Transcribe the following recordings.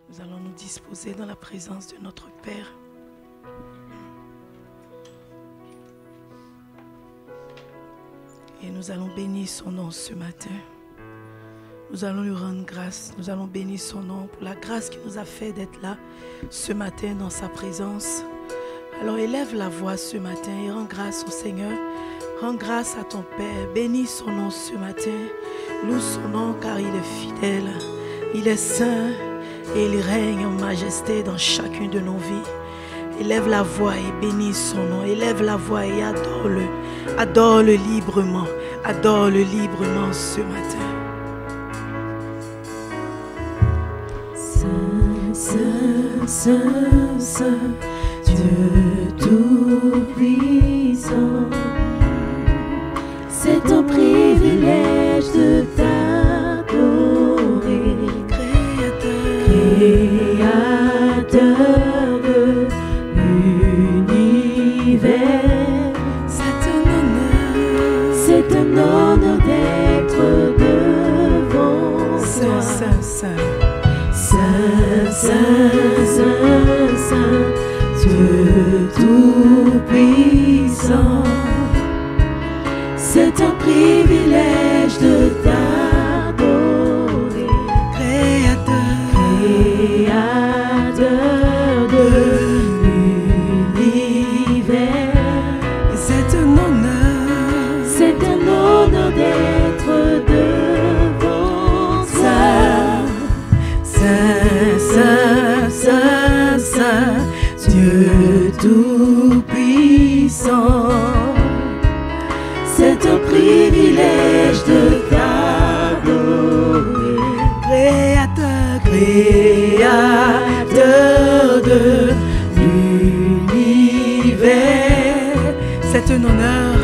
Nous allons nous disposer dans la présence de notre Père. Et nous allons bénir son nom ce matin. Nous allons lui rendre grâce. Nous allons bénir son nom pour la grâce qu'il nous a fait d'être là ce matin dans sa présence. Alors élève la voix ce matin et rends grâce au Seigneur. Rends grâce à ton Père. Bénis son nom ce matin. Loue son nom car il est fidèle. Il est saint et il règne en majesté dans chacune de nos vies. Élève la voix et bénis son nom. Élève la voix et adore-le. Adore-le librement. Adore-le librement ce matin. Saint, Saint, Saint, Saint, Dieu Tout-Puissant, c'est un privilège de t'adorer, Créateur de l'univers. C'est un honneur d'être devant toi. Saint, Saint. Saint, Saint, Saint, Saint, Dieu Tout-Puissant, c'est un privilège de t'adorer, Créateur de l'univers. C'est un honneur d'être devant toi. Saint, Saint, Saint, Saint, Dieu Tout-Puissant, c'est un privilège de t'adorer, Créateur de l'univers. C'est un honneur.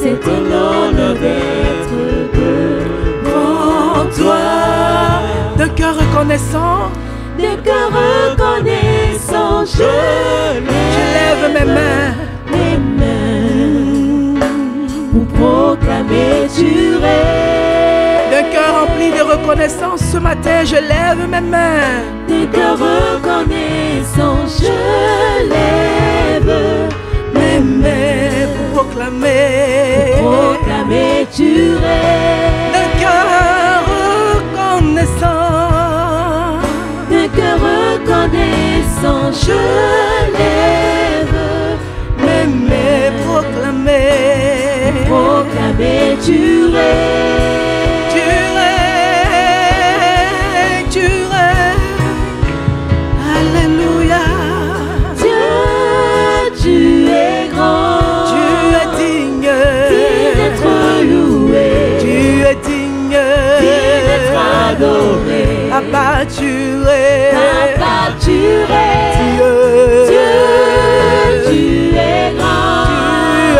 C'est un honneur d'être devant toi. De cœur reconnaissant, De cœur reconnaissant, je lève mes mains. Pour proclamer tu règnes. De cœur rempli de reconnaissance, ce matin je lève mes mains. De cœur reconnaissant, je lève Mes mains pour proclamer tu règnes. de cœur reconnaissant. De cœur reconnaissant, je lève Mes mains proclamer tu règnes. Tu règnes, tu règnes. Alléluia. Dieu, tu es grand. Tu es digne d'être loué. Tu es digne d'être adoré. Papa, tu es Dieu. Dieu, tu es grand. Tu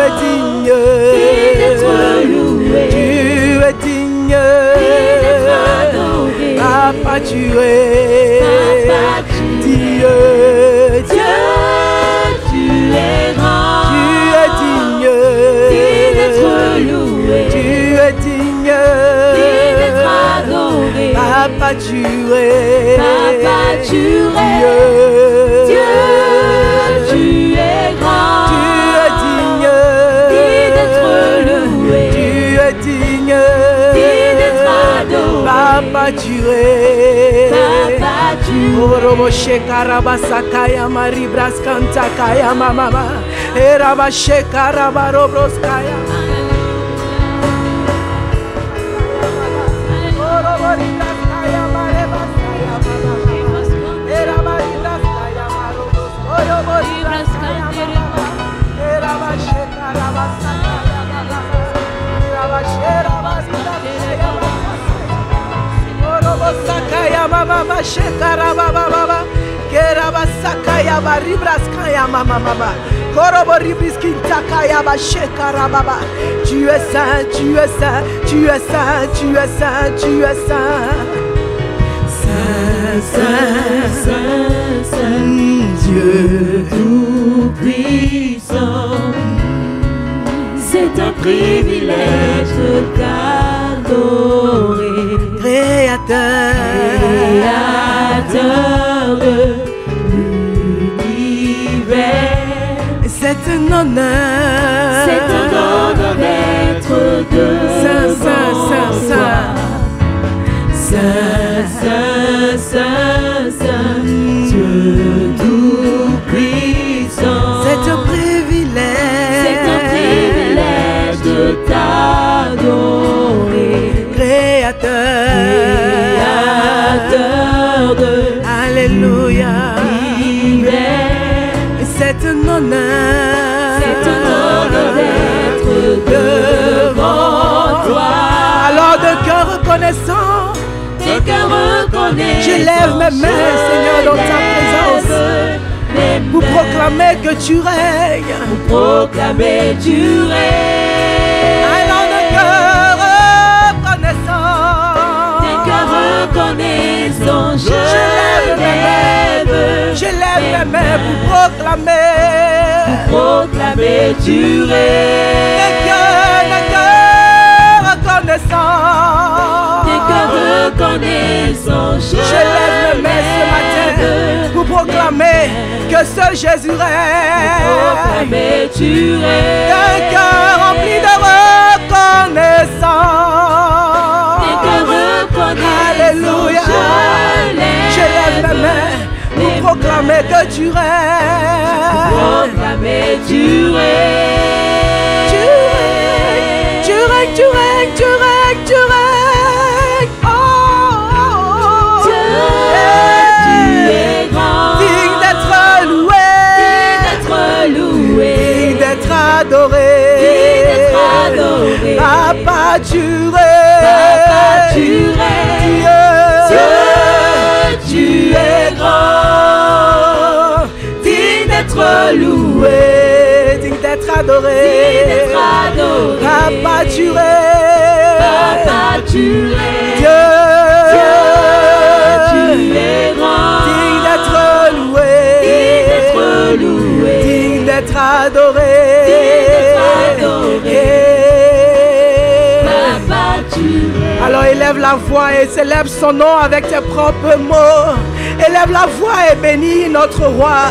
es digne d'être loué. Tu es digne d'être adoré. Papa, tu es Dieu. Dieu, tu es grand. Tu es digne d'être loué. Tu es digne d'être adoré. Papa, tu es Dieu, tu es grand. Tu es digne d'être loué. Tu es digne d'être adoré. Papa, tu es Oroboshe karabasakaya maribraskantaka mama Erabashe karabarobroskaya Oroboribraskaya marebaskaya Erabaribraskaya marobros Oroboribraskaya Erabashe karabasakaya Erabashe rabaskaya Orobosakaya mama shekara baba Kerabasakaya baribraskaya mama Koroboribriskintaka shekara baba. Tu es saint, tu es saint, tu es saint, tu es saint, tu es saint. Saint, Saint, Saint, Saint, Dieu Tout-Puissant, c'est un privilège de t'adorer, Créateur, Créateur un honneur. C'est un honneur d'être devant Saint, Saint, toi. Saint, Saint, Saint, Saint, Dieu tout-puissant. C'est un privilège. C'est un privilège de t'adorer. Créateur de Alléluia. C'est un honneur. C'est un honneur d'être devant toi. Alors de cœur reconnaissant, Des cœurs reconnaissants, j'élève mes mains, Seigneur, dans ta présence, pour proclamer que tu règnes. Proclamer tu règnes. Alors de cœur reconnaissant, Des cœurs reconnaissants, j'élève mes mains pour proclamer. Proclamer tu règnes. Des cœurs reconnaissants, Des cœurs reconnaissants, j'élève mes mains ce matin pour proclamer que seul Jésus règne. Proclamer tu règnes. Un cœur rempli de reconnaissance. Des cœurs reconnaissants, Alléluia. J'élève mes mains pour proclamer que tu règnes. Proclamer tu règnes. Tu règnes, tu règnes, tu règnes, tu règnes. Oh, oh, oh. Dieu, tu es grand. Digne d'être loué. D'être loué. Digne d'être adoré. D'être adoré. Papa, tu règnes. Papa, tu règnes. Dieu, tu es grand. digne d'être loué, digne d'être adoré. D'être adoré. Papa, tu règnes. Papa, tu règnes. Dieu, tu es grand. digne d'être loué, D'être loué. digne d'être adoré. D'être adoré. Papa, tu règnes. Alors élève la voix et célèbre son nom avec tes propres mots. Élève la voix et bénis notre roi.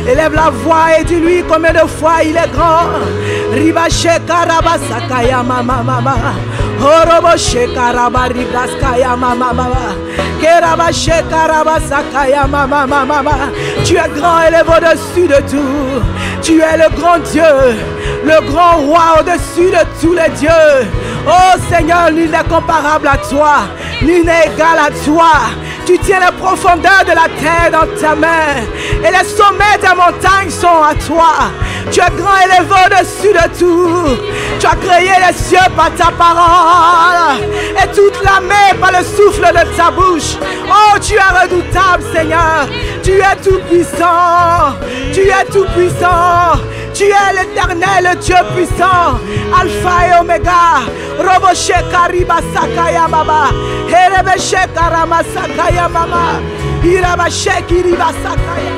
Élève la voix et dis-lui combien de fois il est grand. Riba shekaraba sakaya mama mama. Horobo shekaraba ribaskaya mama mama. Keraba shekaraba sakaya mama mama. Tu es grand, élève au-dessus de tout. Tu es le grand Dieu, le grand roi au-dessus de tous les dieux. Oh Seigneur, nul n'est comparable à toi, nul n'est égal à toi. Tu tiens les profondeurs de la terre dans ta main et les sommets des montagnes sont à toi. Tu es grand et élevé au-dessus de tout. Tu as créé les cieux par ta parole et toute la mer par le souffle de ta bouche. Oh, tu es redoutable, Seigneur. Tu es tout puissant. Tu es tout puissant. Tu es l'éternel Dieu puissant, Alpha et Omega. Robo Shekariba Sakaya Baba. Herebe Shekarama Sakaya Mama. Iraba Shekiriba Sakaya.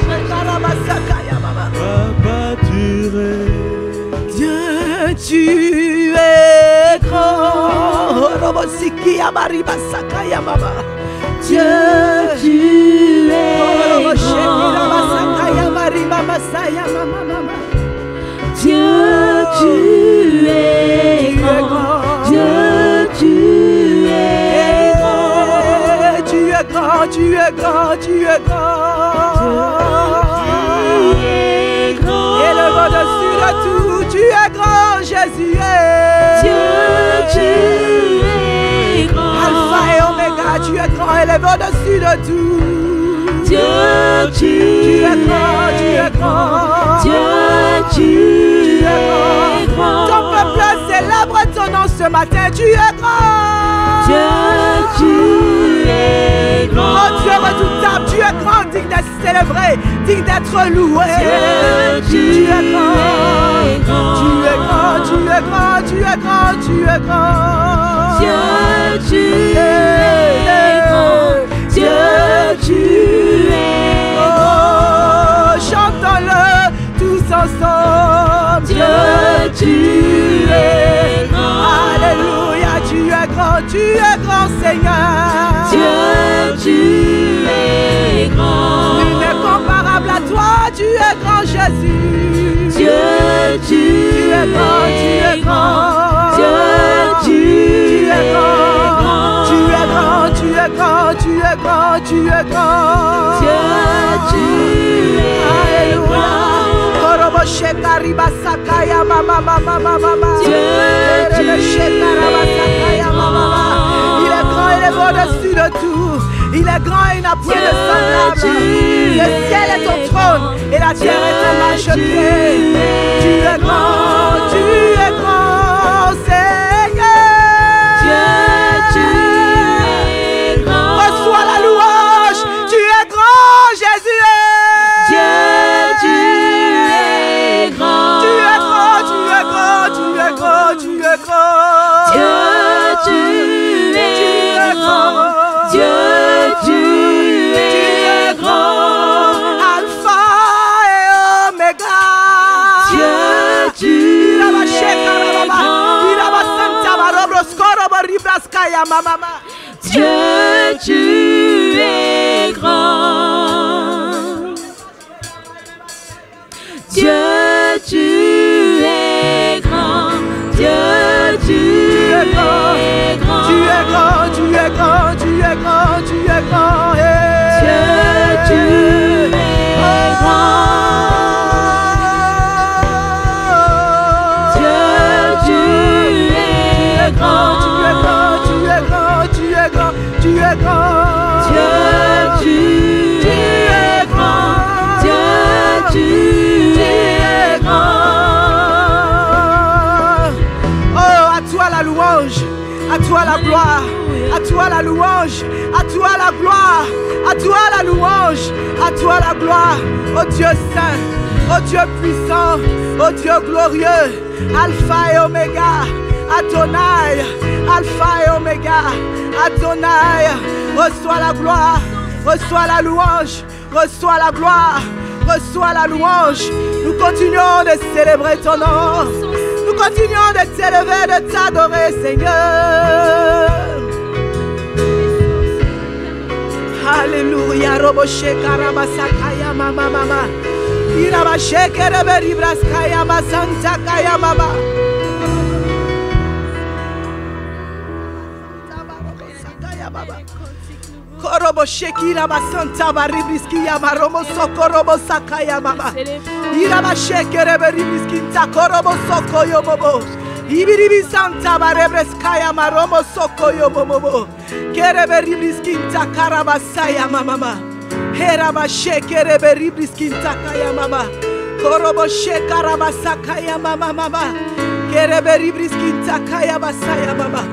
Shekarama Sakaya Baba. Papa, tu Dieu, tu es grand. Robo Sikia Bariba Sakaya Baba. Dieu, tu es Dieu, tu es grand. Dieu, tu es grand. Tu es grand, tu es grand, tu es grand. Tu es grand. Élève au-dessus de tout, tu es grand, Jésus est. Dieu, tu es grand. Alpha et Omega, tu es grand, élève au-dessus de tout. Dieu, tu es grand, tu es grand. Dieu, tu es grand. Ton peuple célèbre ton nom ce matin, tu es grand. Dieu, tu es grand. Oh Dieu redoutable, tu es grand, digne d'être célébré, digne d'être loué. Dieu, tu es grand. Tu es grand, tu es grand, tu es grand, tu es grand. Dieu, tu es grand. Dieu, tu es grand. Oh, chantons-le tous ensemble. Dieu, tu es grand. Alléluia, tu es grand, Seigneur. Dieu, tu es grand. Nul n'est comparable à toi, tu es grand, Jésus. Jésus. Dieu, tu es grand, tu es grand. Dieu, tu es grand. Tu es grand, tu es grand, tu es grand, tu es grand. Dieu, tu es grand. Dieu, tu es grand. Il est grand, il est au-dessus de tout. Il est grand, il n'a point de semblable. Le ciel est ton trône et la terre est ton marchepied. Tu es grand, Seigneur. Dieu, tu es grand. Reçois la louange. Tu es grand, Jésus. Dieu, tu es grand. Tu es grand, tu es grand, tu es grand, tu es grand. Dieu, tu es grand. Dieu, tu es grand. Alpha et Omega. Dieu, tu es grand. Dieu, tu es grand. Dieu, tu es grand. Dieu, tu es grand. Tu es grand, tu es grand, tu es grand, tu es grand. Dieu, tu es grand. Dieu, tu es grand. Tu es grand, tu es grand, tu es grand, tu es grand. Dieu, tu es grand. Dieu, tu es grand. Oh, à toi la louange, à toi la gloire, à toi la louange, à toi la gloire, à toi la louange, à toi la gloire, oh Dieu saint, oh Dieu puissant, oh Dieu glorieux, Alpha et Oméga, Adonai, Alpha et Oméga, Adonai, reçois la gloire, reçois la louange, reçois la gloire, reçois la louange. Nous continuons de célébrer ton nom. Nous continuons de t'élever, de t'adorer, Seigneur. Alléluia. Roboshe karabasakaya mama mama. Irabashe kereberibraskaya masanta kaya mama. Korobo shekira basanta baribriski ya maromo sokorobo sakaya mama. Iraba shekere beribriski ta korobo sokoyo bobo. Ibiribi santa barebreskaya maromo sokoyo bobo. Kere beribriski ta karabasaya mama. Heraba shekere beribriski ta kaya mama. Korobo shekara basakaya mama mama. Kere beribriski ta kaya basaya mama.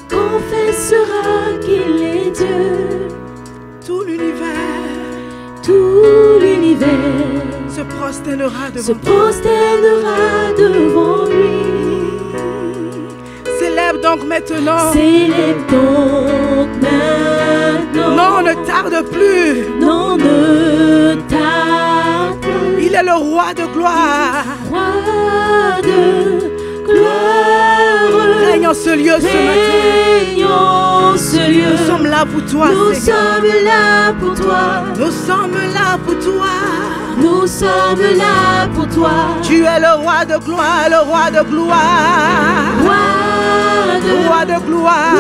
Confessera qu'il est Dieu. Tout l'univers se prosternera devant lui. Célèbre donc maintenant. Célèbre donc maintenant. Non, ne tarde plus. Non, ne tarde plus. Il est le roi de gloire. Roi de gloire. Règne en ce lieu ce matin. Nous sommes là pour toi. Nous sommes là pour toi. Nous sommes là pour toi. Nous sommes là pour toi. Tu es le roi de gloire, le roi de gloire. Roi de gloire.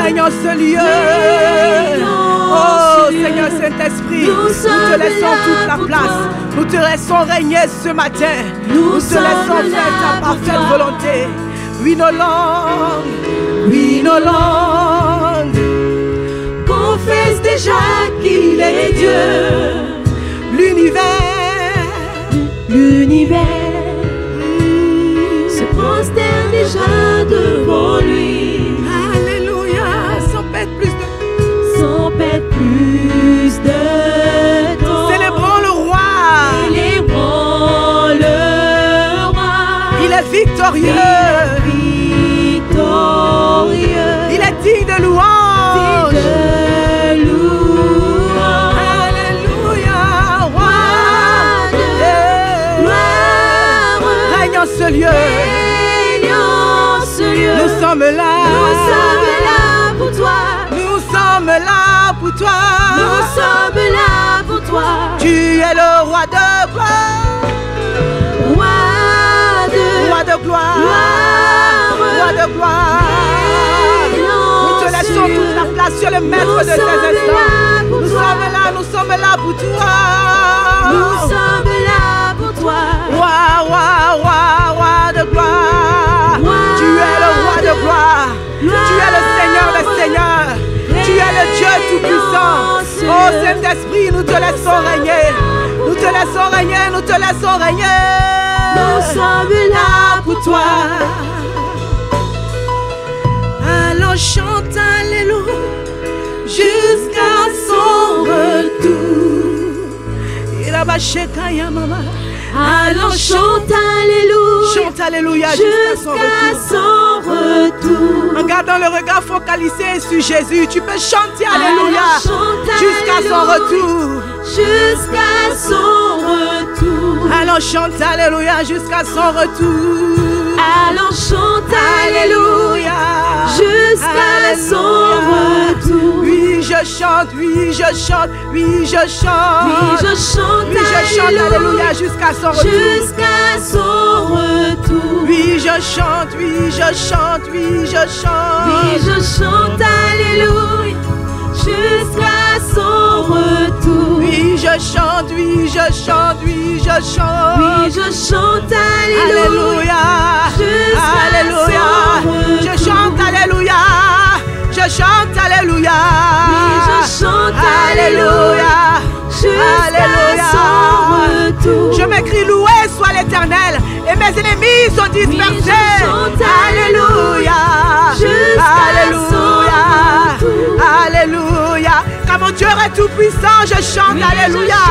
Règne en ce lieu. Oh Seigneur Saint-Esprit, nous te laissons toute la place. Nous te laissons régner ce matin. Nous te laissons faire ta parfaite volonté. Oui, nos langues. Oui, nos langues confessent déjà qu'il est Dieu. L'univers se prosterne déjà devant lui. Alléluia. Sans perdre plus de temps. Célébrons le roi. Il est victorieux. Il est digne de louange. Alléluia. Roi de gloire. Règne en ce ce lieu. Règne en ce lieu. Nous sommes là. Nous sommes là pour toi. Nous sommes là pour toi. Nous sommes là pour toi. Tu es le roi de gloire. Roi de gloire. Roi de gloire. Nous te laissons toute la place sur le maître de ces instants. Nous sommes là pour toi. Nous sommes là pour toi. Roi de gloire. Tu es le roi de gloire. Tu es le Seigneur des seigneurs. Tu es le Dieu tout-puissant. Oh Saint-Esprit, nous te laissons régner. Nous te laissons régner, nous te laissons régner. Nous sommes là pour toi. Allons chante alléluia jusqu'à son retour. Il a bâché Kaya Mama. Allons chante alléluia. Chante alléluia jusqu'à son retour. En gardant le regard focalisé sur Jésus, tu peux chanter alléluia jusqu'à son retour. Jusqu'à son retour. Allons chante alléluia jusqu'à son retour. Allons chante alléluia jusqu'à son retour. Oui, je chante, oui, je chante, oui, je chante. Oui, je chante, oui, je chante alléluia jusqu'à son retour. Jusqu'à son retour. Oui, je chante, oui, je chante, oui, je chante. Oui, je chante alléluia jusqu'à son retour. Oui, je chante, oui, je chante, oui, je chante. Oui, je chante alléluia. Alléluia. Je chante alléluia. Je chante alléluia. Oui, je chante alléluia. Alléluia. Je m'écris loué soit l'Éternel et mes ennemis sont dispersés. Alléluia. Alléluia. Alléluia. Car mon Dieu est tout puissant, je chante alléluia.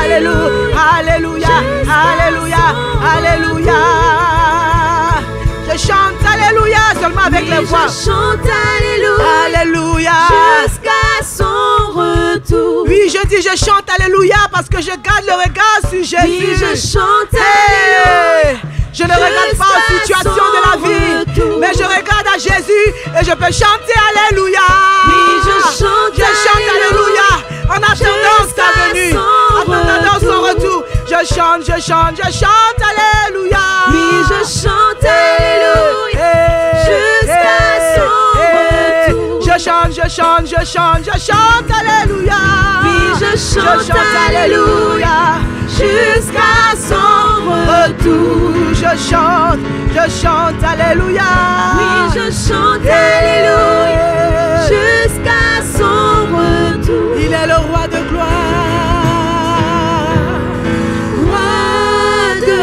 Alléluia. Alléluia. Alléluia. Alléluia. Je chante alléluia seulement avec les voix. Je chante alléluia. Alléluia. Jusqu'à son retour. Oui, je dis je chante alléluia parce que je garde le regard sur Jésus. Oui, je chante alléluia. Je ne regarde pas aux situations de la vie, mais je regarde à Jésus et je peux chanter alléluia. Oui, je chante alléluia en attendant sa venue, en attendant son retour. Je chante alléluia. Oui, je chante alléluia jusqu'à son retour. Je chante alléluia. Oui, je chante alléluia jusqu'à son retour. Je chante alléluia. Oui, je chante alléluia jusqu'à son retour. Il est le roi de gloire. Roi de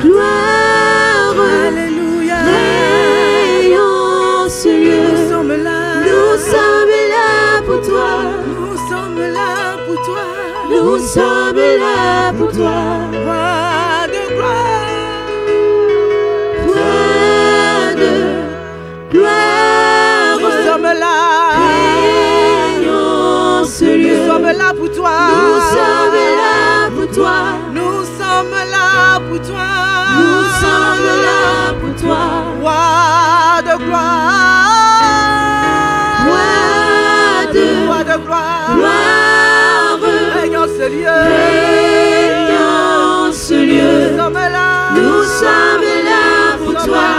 gloire. Alléluia. Règne en ce lieu. Nous sommes là. Nous sommes là pour toi. Nous sommes là pour toi. Nous sommes là pour toi. Roi de gloire. Roi de gloire. Nous sommes là. Règne en ce lieu. Nous sommes là pour toi. Nous sommes là pour toi. Nous sommes là pour toi. Nous sommes là pour toi. Roi de gloire. Roi de gloire. Règne en ce lieu. Règne en ce lieu. Nous sommes là. Nous sommes là pour toi.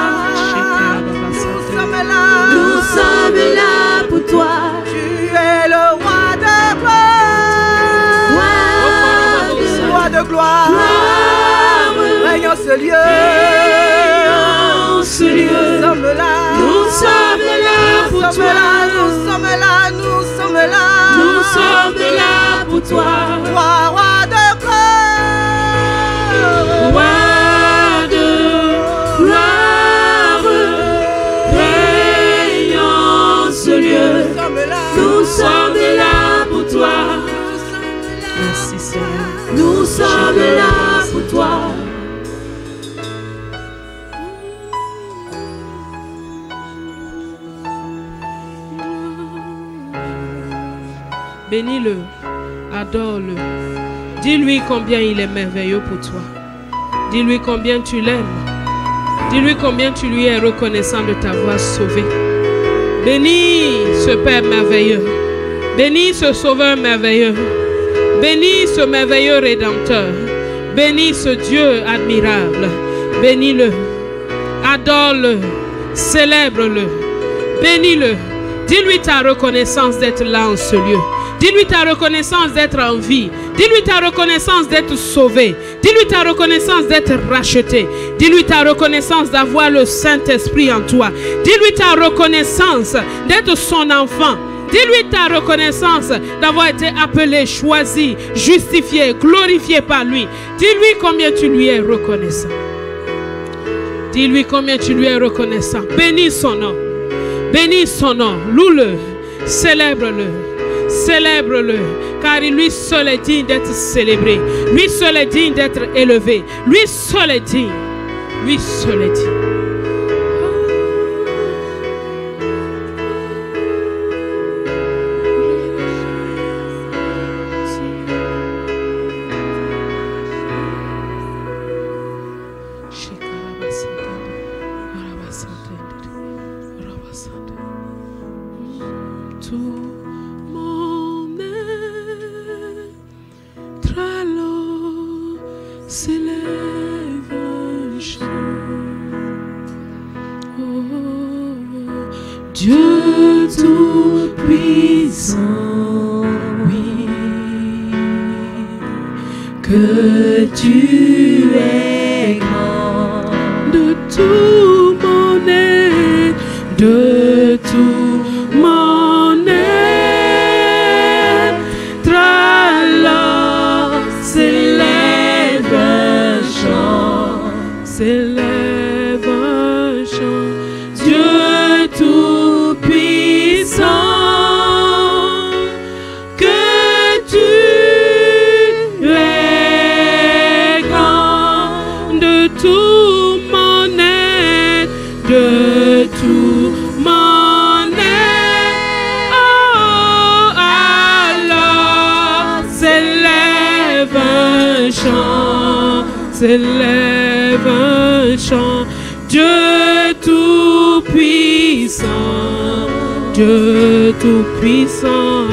Nous sommes là. Nous sommes là pour toi. Tu es le roi de gloire. Roi de gloire. Règne en ce lieu. Nous sommes là. Nous sommes là pour toi. Nous sommes là. Nous sommes là. Nous sommes là pour toi. Roi de gloire. Roi de gloire. Règne en ce lieu. Nous sommes là pour toi. Merci Seigneur. Nous sommes là pour toi. Bénis-le, adore-le. Dis-lui combien il est merveilleux pour toi. Dis-lui combien tu l'aimes. Dis-lui combien tu lui es reconnaissant de t'avoir sauvé. Bénis ce Père merveilleux. Bénis ce Sauveur merveilleux. Bénis ce merveilleux Rédempteur. Bénis ce Dieu admirable. Bénis-le. Adore-le. Célèbre-le. Bénis-le. Dis-lui ta reconnaissance d'être là en ce lieu. Dis-lui ta reconnaissance d'être en vie. Dis-lui ta reconnaissance d'être sauvé. Dis-lui ta reconnaissance d'être racheté. Dis-lui ta reconnaissance d'avoir le Saint-Esprit en toi. Dis-lui ta reconnaissance d'être son enfant. Dis-lui ta reconnaissance d'avoir été appelé, choisi, justifié, glorifié par lui. Dis-lui combien tu lui es reconnaissant. Dis-lui combien tu lui es reconnaissant. Bénis son nom. Bénis son nom. Loue-le. Célèbre-le. Célèbre-le, car lui seul est digne d'être célébré. Lui seul est digne d'être élevé. Lui seul est digne. Lui seul est digne. Dieu tout-puissant, oui, que tu es grand de tout mon être, de tout mon être, alors s'élève un chant, s'élève un chant, Dieu tout-puissant, que tu es grand de tout mon être, de tout mon être. Oh, alors s'élève un chant, s'élève un chant, Dieu tout-puissant, Dieu tout-puissant,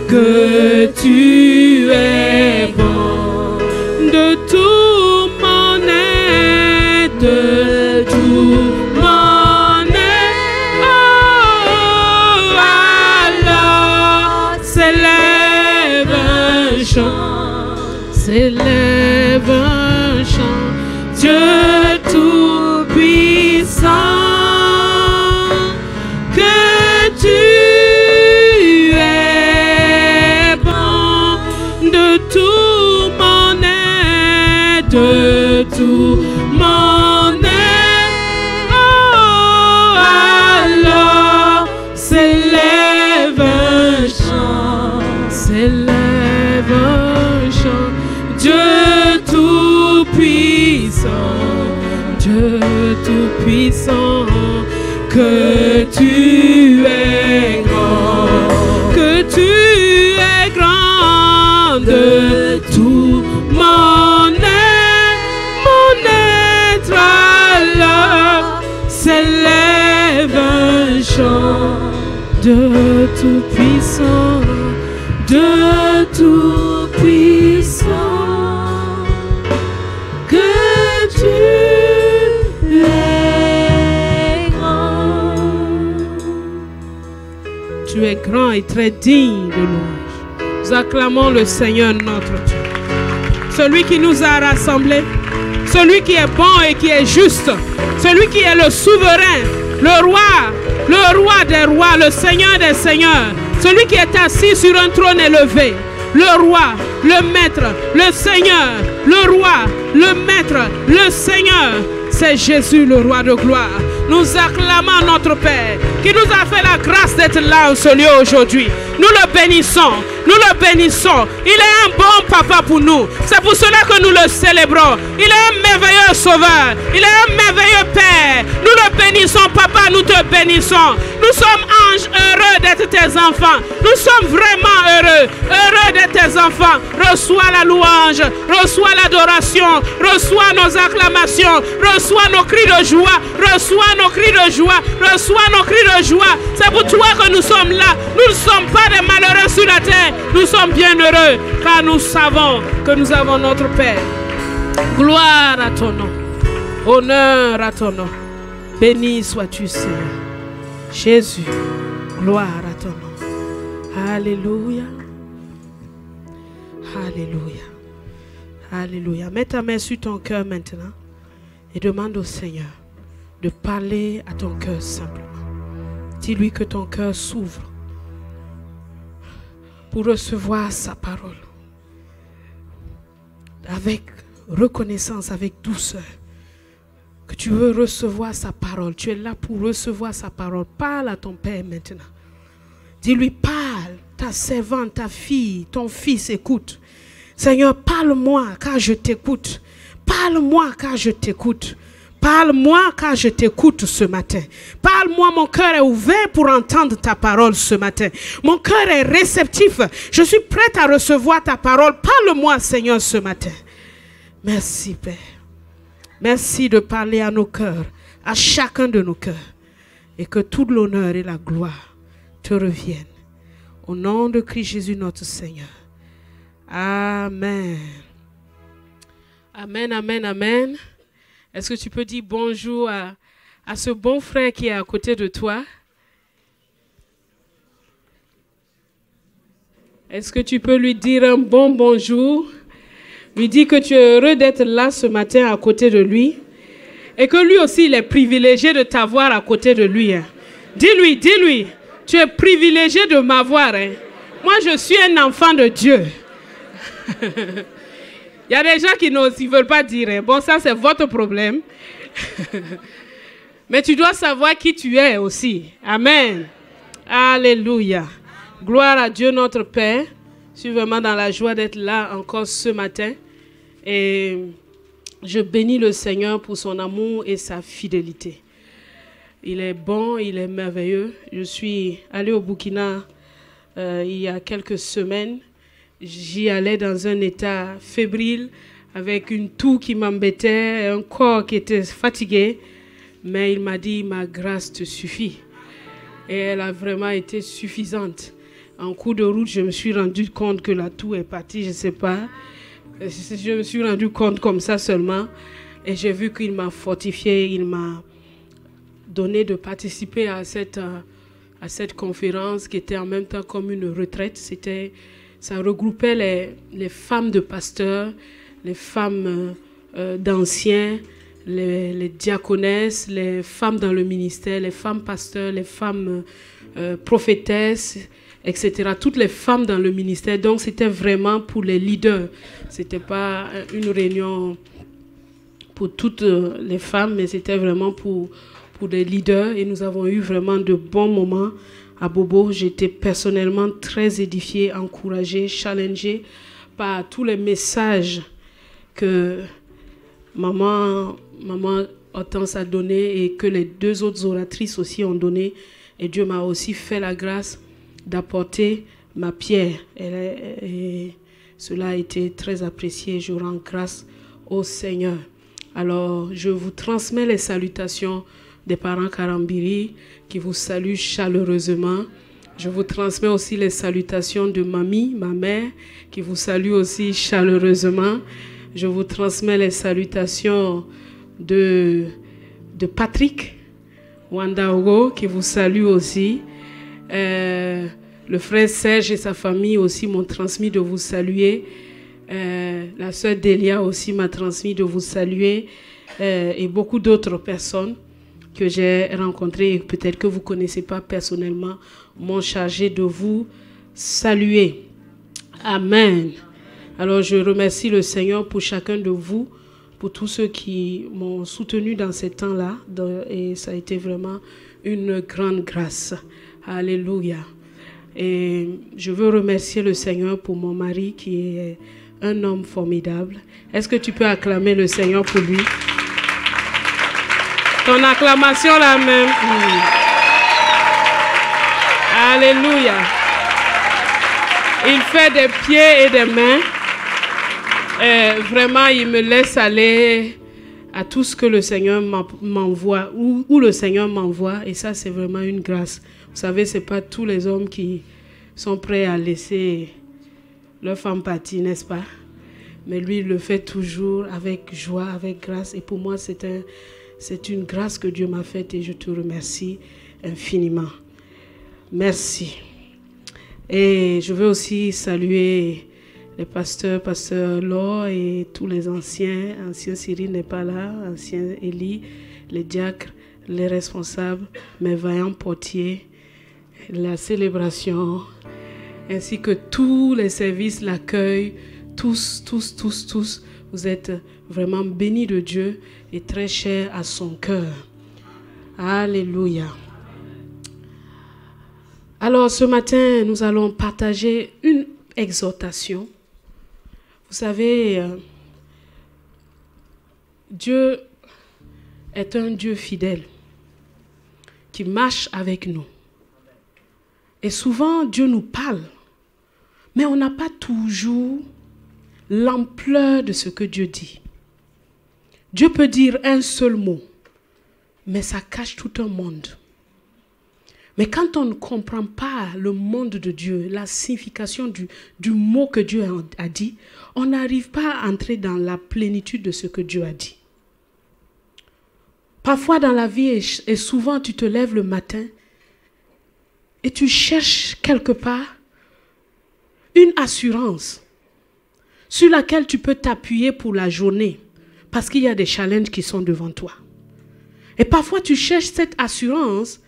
que tu es bon de tout mon être, de tout mon être. Oh, alors s'élève un chant, s'élève un chant, Dieu tout-puissant, que tu es bon de tout mon être, de tout mon être. Oh, alors s'élève un chant, s'élève un chant, Dieu tout-puissant, Dieu tout-puissant, que tu es grand, que tu es grand de tout mon être, alors s'élève un chant, de tout-puissant, de tout-puissant, que tu es grand. Tu es grand et très digne de louange. Nous acclamons le Seigneur notre Dieu. Celui qui nous a rassemblés, celui qui est bon et qui est juste, celui qui est le souverain, le roi des rois, le Seigneur des seigneurs, celui qui est assis sur un trône élevé, le roi, le maître, le Seigneur, le roi, le maître, le Seigneur, c'est Jésus le roi de gloire. Nous acclamons notre Père qui nous a fait la grâce d'être là en ce lieu aujourd'hui. Nous le bénissons. Nous le bénissons. Il est un bon papa pour nous. C'est pour cela que nous le célébrons. Il est un merveilleux sauveur. Il est un merveilleux Père. Nous le bénissons, papa, nous te bénissons. Nous sommes anges heureux d'être tes enfants. Nous sommes vraiment heureux. Heureux d'être tes enfants. Reçois la louange. Reçois l'adoration. Reçois nos acclamations. Reçois nos cris de joie. Reçois nos cris de joie. Reçois nos cris de joie. C'est pour toi que nous sommes là. Nous ne sommes pas des malheureux sur la terre. Nous sommes bien heureux car nous savons que nous avons notre Père. Gloire à ton nom. Honneur à ton nom. Béni sois-tu, Seigneur. Jésus, gloire à ton nom. Alléluia. Alléluia. Alléluia. Mets ta main sur ton cœur maintenant et demande au Seigneur de parler à ton cœur simplement. Dis-lui que ton cœur s'ouvre pour recevoir sa parole. Avec reconnaissance, avec douceur. Que tu veux recevoir sa parole. Tu es là pour recevoir sa parole. Parle à ton Père maintenant. Dis-lui, parle. Ta servante, ta fille, ton fils écoute. Seigneur, parle-moi car je t'écoute. Parle-moi car je t'écoute. Parle-moi car je t'écoute ce matin. Parle-moi, mon cœur est ouvert pour entendre ta parole ce matin. Mon cœur est réceptif. Je suis prête à recevoir ta parole. Parle-moi, Seigneur, ce matin. Merci, Père. Merci de parler à nos cœurs, à chacun de nos cœurs. Et que tout l'honneur et la gloire te reviennent. Au nom de Christ Jésus, notre Seigneur. Amen. Amen, amen, amen. Est-ce que tu peux dire bonjour à ce bon frère qui est à côté de toi? Est-ce que tu peux lui dire un bon bonjour? Lui dire que tu es heureux d'être là ce matin à côté de lui. Et que lui aussi, il est privilégié de t'avoir à côté de lui. Hein. Dis-lui, tu es privilégié de m'avoir. Hein. Moi, je suis un enfant de Dieu. Il y a des gens qui ne veulent pas dire. Hein. Bon, ça, c'est votre problème. Mais tu dois savoir qui tu es aussi. Amen. Alléluia. Gloire à Dieu notre Père. Je suis vraiment dans la joie d'être là encore ce matin. Et je bénis le Seigneur pour son amour et sa fidélité. Il est bon, il est merveilleux. Je suis allée au Burkina il y a quelques semaines. J'y allais dans un état fébrile, avec une toux qui m'embêtait, un corps qui était fatigué. Mais il m'a dit, ma grâce te suffit. Et elle a vraiment été suffisante. En cours de route, je me suis rendu compte que la toux est partie, je ne sais pas. Je me suis rendu compte comme ça seulement. Et j'ai vu qu'il m'a fortifié, il m'a donné de participer à cette conférence qui était en même temps comme une retraite. Ça regroupait les femmes de pasteurs, les femmes d'anciens, les diaconesses, les femmes dans le ministère, les femmes pasteurs, les femmes prophétesses, etc. Toutes les femmes dans le ministère. Donc, c'était vraiment pour les leaders. Ce n'était pas une réunion pour toutes les femmes, mais c'était vraiment pour les leaders. Et nous avons eu vraiment de bons moments à Bobo. J'étais personnellement très édifiée, encouragée, challengée par tous les messages que maman Hortense a donné et que les deux autres oratrices aussi ont donné. Et Dieu m'a aussi fait la grâce d'apporter ma pierre. Et cela a été très apprécié. Je rends grâce au Seigneur. Alors, je vous transmets les salutations des parents Karambiri qui vous saluent chaleureusement. Je vous transmets aussi les salutations de mamie, ma mère, qui vous salue aussi chaleureusement. Je vous transmets les salutations de Patrick Wandaogo, qui vous salue aussi. Le frère Serge et sa famille aussi m'ont transmis de vous saluer. La sœur Delia aussi m'a transmis de vous saluer. Et beaucoup d'autres personnes que j'ai rencontrées et peut-être que vous ne connaissez pas personnellement m'ont chargé de vous saluer. Amen. Alors je remercie le Seigneur pour chacun de vous pour tous ceux qui m'ont soutenu dans ces temps-là. Et ça a été vraiment une grande grâce. Alléluia. Et je veux remercier le Seigneur pour mon mari qui est un homme formidable. Est-ce que tu peux acclamer le Seigneur pour lui? Ton acclamation là même. Alléluia. Il fait des pieds et des mains. Vraiment, il me laisse aller à tout ce que le Seigneur m'envoie, où le Seigneur m'envoie. Et ça, c'est vraiment une grâce. Vous savez, ce n'est pas tous les hommes qui sont prêts à laisser leur femme partir, n'est-ce pas? Mais lui, il le fait toujours avec joie, avec grâce. Et pour moi, c'est une grâce que Dieu m'a faite et je te remercie infiniment. Merci. Et je veux aussi saluer les pasteurs, pasteur Laure et tous les anciens. Ancien Cyril n'est pas là, ancien Élie, les diacres, les responsables, mes vaillants portiers, la célébration, ainsi que tous les services, l'accueil, tous, vous êtes vraiment bénis de Dieu et très chers à son cœur. Alléluia. Alors ce matin, nous allons partager une exhortation. Vous savez, Dieu est un Dieu fidèle qui marche avec nous. Et souvent, Dieu nous parle, mais on n'a pas toujours l'ampleur de ce que Dieu dit. Dieu peut dire un seul mot, mais ça cache tout un monde. Mais quand on ne comprend pas le monde de Dieu, la signification du mot que Dieu a dit, on n'arrive pas à entrer dans la plénitude de ce que Dieu a dit. Parfois dans la vie, et souvent tu te lèves le matin et tu cherches quelque part une assurance sur laquelle tu peux t'appuyer pour la journée parce qu'il y a des challenges qui sont devant toi. Et parfois tu cherches cette assurance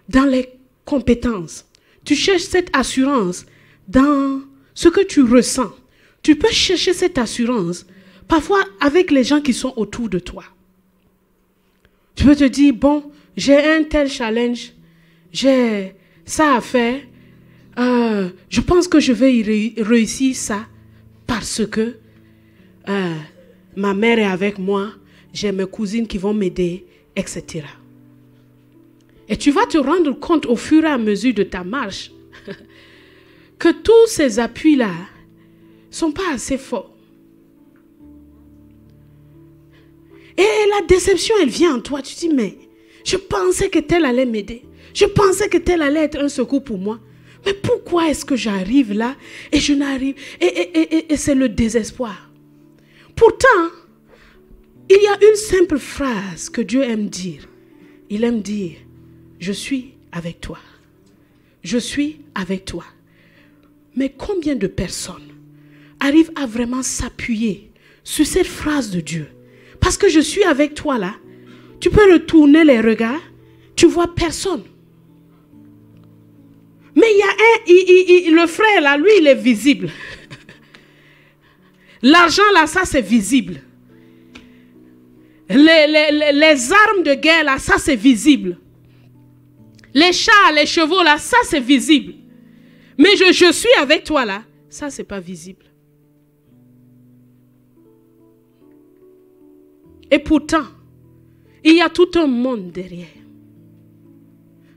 dans les compétences. Tu cherches cette assurance dans ce que tu ressens. Tu peux chercher cette assurance parfois avec les gens qui sont autour de toi. Tu peux te dire, bon, j'ai un tel challenge, j'ai ça à faire, je pense que je vais y réussir ça parce que ma mère est avec moi, j'ai mes cousines qui vont m'aider, etc. Et tu vas te rendre compte au fur et à mesure de ta marche que tous ces appuis-là ne sont pas assez forts. Et la déception, elle vient en toi. Tu dis, mais je pensais que tel allait m'aider. Je pensais que tel allait être un secours pour moi. Mais pourquoi est-ce que j'arrive là et je n'arrive... Et c'est le désespoir. Pourtant, il y a une simple phrase que Dieu aime dire. Il aime dire, je suis avec toi. Je suis avec toi. Mais combien de personnes arrivent à vraiment s'appuyer sur cette phrase de Dieu? Parce que je suis avec toi là, tu peux retourner les regards, tu vois personne. Mais il y a le frère là, lui il est visible. L'argent là, ça c'est visible. Les armes de guerre là, ça c'est visible. Les chars, les chevaux là, ça c'est visible. Mais je suis avec toi là, ça c'est pas visible. Et pourtant, il y a tout un monde derrière.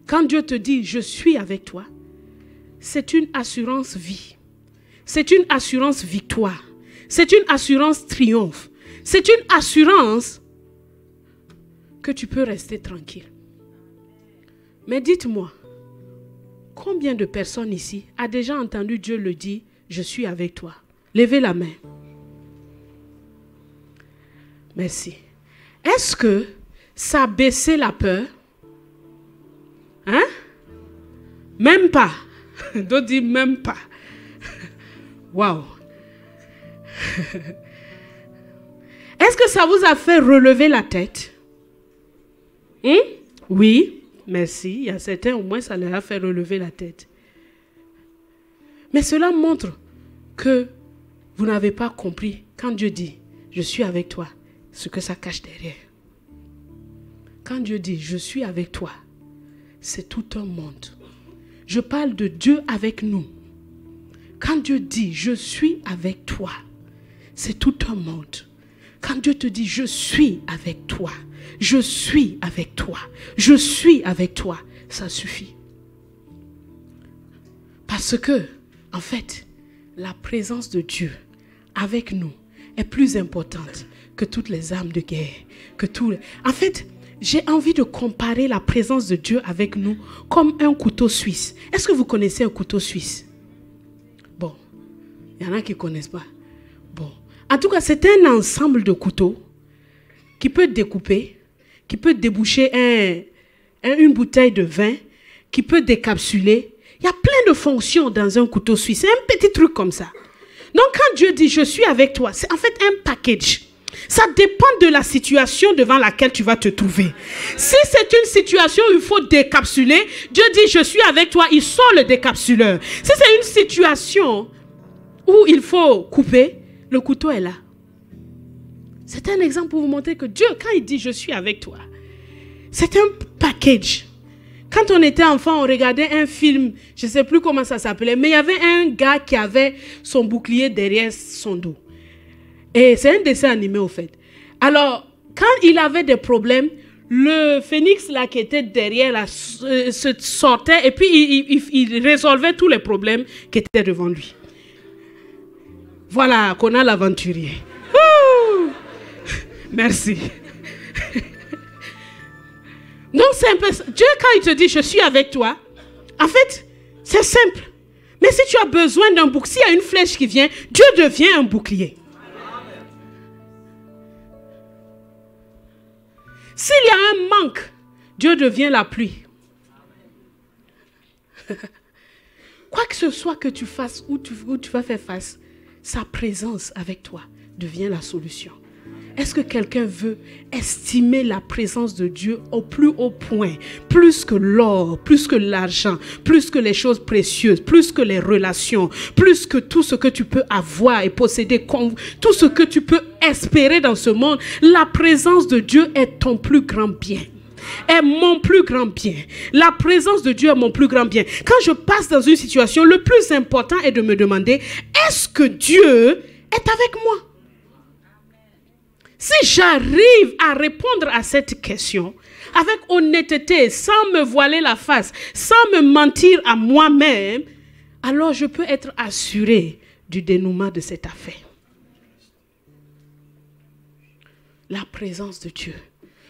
Quand Dieu te dit, je suis avec toi, c'est une assurance vie. C'est une assurance victoire. C'est une assurance triomphe. C'est une assurance que tu peux rester tranquille. Mais dites-moi, combien de personnes ici a déjà entendu Dieu le dire, je suis avec toi? Levez la main. Merci. Est-ce que ça a baissé la peur? Hein? Même pas. D'autres disent même pas. Waouh. Est-ce que ça vous a fait relever la tête? Oui, merci. Il y a certains, au moins, ça leur a fait relever la tête. Mais cela montre que vous n'avez pas compris quand Dieu dit, je suis avec toi. ce que ça cache derrière. Quand Dieu dit, je suis avec toi, c'est tout un monde. Je parle de Dieu avec nous. Quand Dieu dit, je suis avec toi, c'est tout un monde. Quand Dieu te dit, je suis avec toi, je suis avec toi, je suis avec toi, ça suffit. Parce que, en fait, la présence de Dieu avec nous est plus importante que toutes les armes de guerre. En fait, j'ai envie de comparer la présence de Dieu avec nous comme un couteau suisse. Est-ce que vous connaissez un couteau suisse? Bon, il y en a qui ne connaissent pas. Bon, en tout cas, c'est un ensemble de couteaux qui peut découper, qui peut déboucher une bouteille de vin, qui peut décapsuler. Il y a plein de fonctions dans un couteau suisse. C'est un petit truc comme ça. Donc, quand Dieu dit « je suis avec toi », c'est en fait un package. Ça dépend de la situation devant laquelle tu vas te trouver. Si c'est une situation où il faut décapsuler, Dieu dit « je suis avec toi », il sort le décapsuleur. Si c'est une situation où il faut couper, le couteau est là. C'est un exemple pour vous montrer que Dieu, quand il dit « je suis avec toi », c'est un package. Quand on était enfant, on regardait un film, je ne sais plus comment ça s'appelait, mais il y avait un gars qui avait son bouclier derrière son dos. Et c'est un dessin animé au fait. Alors, quand il avait des problèmes, le phénix là qui était derrière là, se sortait et puis il résolvait tous les problèmes qui étaient devant lui. Voilà, qu'on a l'aventurier. Merci. Donc c'est un peu... Dieu quand il te dit je suis avec toi, en fait c'est simple. Mais si tu as besoin d'un bouclier, s'il y a une flèche qui vient, Dieu devient un bouclier. S'il y a un manque, Dieu devient la pluie. Quoi que ce soit que tu fasses ou tu vas faire face, sa présence avec toi devient la solution. Est-ce que quelqu'un veut estimer la présence de Dieu au plus haut point, plus que l'or, plus que l'argent, plus que les choses précieuses, plus que les relations, plus que tout ce que tu peux avoir et posséder, tout ce que tu peux espérer dans ce monde? La présence de Dieu est ton plus grand bien. Est mon plus grand bien. La présence de Dieu est mon plus grand bien. Quand je passe dans une situation, le plus important est de me demander, est-ce que Dieu est avec moi? Si j'arrive à répondre à cette question avec honnêteté, sans me voiler la face, sans me mentir à moi-même, alors je peux être assuré du dénouement de cette affaire. La présence de Dieu.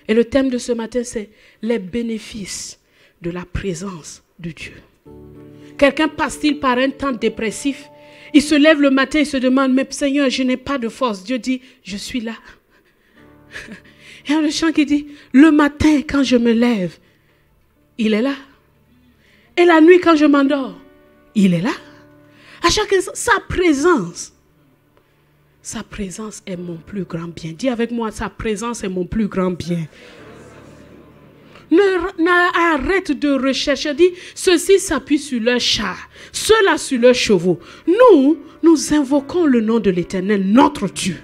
Et le thème de ce matin, c'est les bénéfices de la présence de Dieu. Quelqu'un passe-t-il par un temps dépressif? Il se lève le matin, il se demande, mais Seigneur, je n'ai pas de force. Dieu dit, je suis là. Il y a le chant qui dit, le matin quand je me lève, il est là. Et la nuit quand je m'endors, il est là. À chaque instant, sa présence est mon plus grand bien. Dis avec moi, sa présence est mon plus grand bien. Arrête de rechercher. Dis, ceux-ci s'appuient sur leur char, ceux-là sur leurs chevaux. Nous invoquons le nom de l'Éternel, notre Dieu.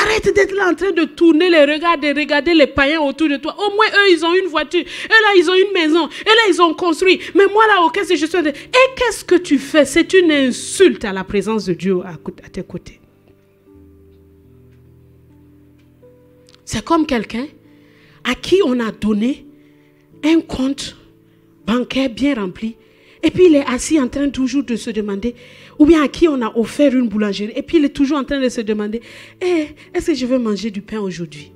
Arrête d'être là en train de tourner les regards, de regarder les païens autour de toi. Au moins, eux, ils ont une voiture. Eux, là, ils ont une maison. Et là, ils ont construit. Mais moi, là, qu'est-ce que je suis en train de... Et qu'est-ce que tu fais? C'est une insulte à la présence de Dieu à tes côtés. C'est comme quelqu'un à qui on a donné un compte bancaire bien rempli. Et puis il est assis en train toujours de se demander, ou bien à qui on a offert une boulangerie, et puis il est toujours en train de se demander, est-ce que je vais manger du pain aujourd'hui?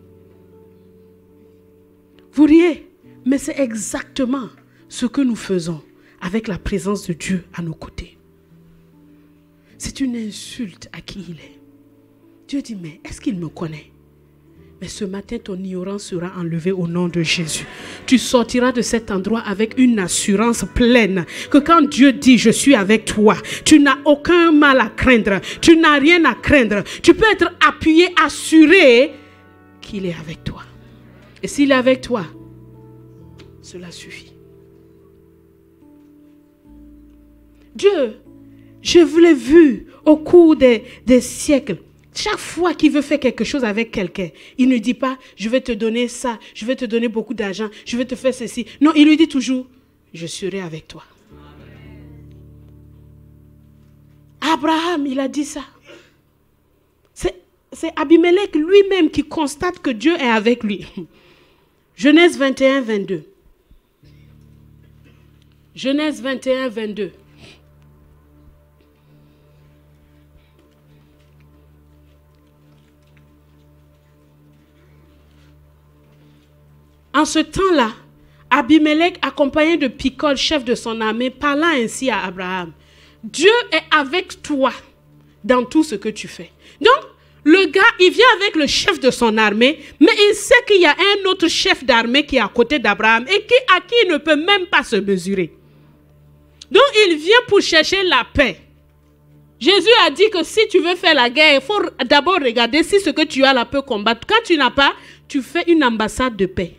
Vous riez, mais c'est exactement ce que nous faisons avec la présence de Dieu à nos côtés. C'est une insulte à qui il est. Dieu dit, mais est-ce qu'il me connaît? Mais ce matin, ton ignorance sera enlevée au nom de Jésus. Tu sortiras de cet endroit avec une assurance pleine que quand Dieu dit « je suis avec toi », tu n'as aucun mal à craindre. Tu n'as rien à craindre. Tu peux être appuyé, assuré qu'il est avec toi. Et s'il est avec toi, cela suffit. Dieu, je l'ai vu au cours des siècles. Chaque fois qu'il veut faire quelque chose avec quelqu'un, il ne dit pas, je vais te donner ça, je vais te donner beaucoup d'argent, je vais te faire ceci. Non, il lui dit toujours, je serai avec toi. Abraham, il a dit ça. C'est Abimelech lui-même qui constate que Dieu est avec lui. Genèse 21, 22. Genèse 21, 22. En ce temps-là, Abimelech, accompagné de Picol, chef de son armée, parla ainsi à Abraham. Dieu est avec toi dans tout ce que tu fais. Donc, le gars, il vient avec le chef de son armée, mais il sait qu'il y a un autre chef d'armée qui est à côté d'Abraham et à qui il ne peut même pas se mesurer. Donc, il vient pour chercher la paix. Jésus a dit que si tu veux faire la guerre, il faut d'abord regarder si ce que tu as là peut combattre. Quand tu n'as pas, tu fais une ambassade de paix.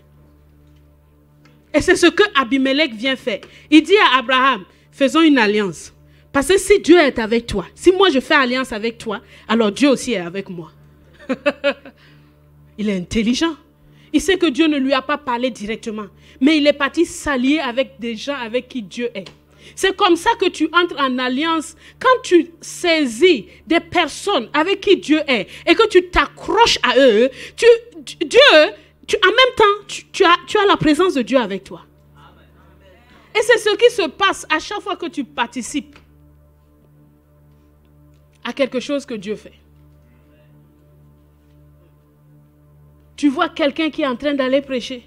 Et c'est ce que Abimelech vient faire. Il dit à Abraham, faisons une alliance. Parce que si Dieu est avec toi, si moi je fais alliance avec toi, alors Dieu aussi est avec moi. Il est intelligent. Il sait que Dieu ne lui a pas parlé directement. Mais il est parti s'allier avec des gens avec qui Dieu est. C'est comme ça que tu entres en alliance. Quand tu saisis des personnes avec qui Dieu est et que tu t'accroches à eux, en même temps, tu as la présence de Dieu avec toi. Et c'est ce qui se passe à chaque fois que tu participes à quelque chose que Dieu fait. Tu vois quelqu'un qui est en train d'aller prêcher.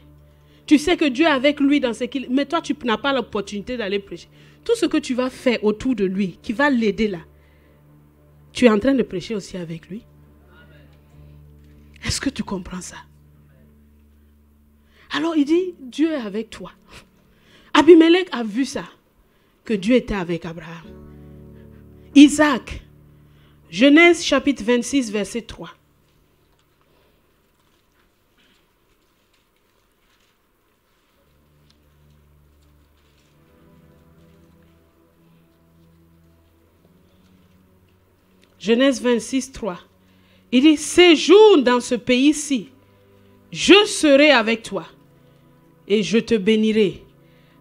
Tu sais que Dieu est avec lui dans ce qu'il... Mais toi, tu n'as pas l'opportunité d'aller prêcher. Tout ce que tu vas faire autour de lui, qui va l'aider là, tu es en train de prêcher aussi avec lui. Est-ce que tu comprends ça? Alors il dit, Dieu est avec toi. Abimelech a vu ça, que Dieu était avec Abraham. Isaac, Genèse chapitre 26, verset 3. Genèse 26, 3. Il dit, séjourne dans ce pays-ci, je serai avec toi et je te bénirai,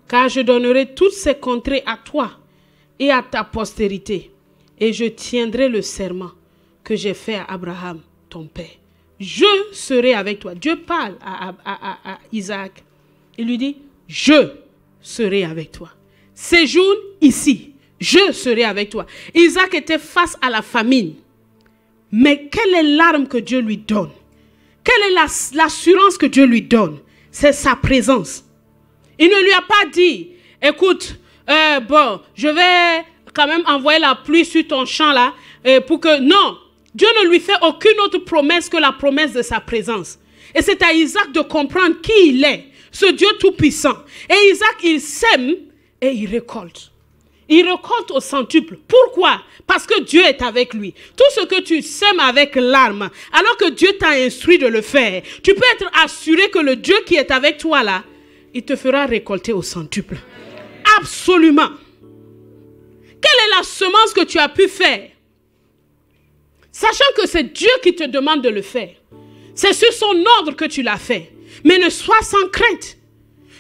car je donnerai toutes ces contrées à toi et à ta postérité, et je tiendrai le serment que j'ai fait à Abraham, ton père. Je serai avec toi. Dieu parle à Isaac. Il lui dit, je serai avec toi. Séjourne ici. Je serai avec toi. Isaac était face à la famine. Mais quelle est l'arme que Dieu lui donne? Quelle est l'assurance que Dieu lui donne? C'est sa présence. Il ne lui a pas dit, écoute, je vais quand même envoyer la pluie sur ton champ là, pour que... Non, Dieu ne lui fait aucune autre promesse que la promesse de sa présence. Et c'est à Isaac de comprendre qui il est, ce Dieu tout-puissant. Et Isaac, il sème et il récolte. Il récolte au centuple. Pourquoi? Parce que Dieu est avec lui. Tout ce que tu sèmes avec l'arme, alors que Dieu t'a instruit de le faire, tu peux être assuré que le Dieu qui est avec toi là, il te fera récolter au centuple. Absolument. Quelle est la semence que tu as pu faire? Sachant que c'est Dieu qui te demande de le faire. C'est sur son ordre que tu l'as fait. Mais ne sois sans crainte.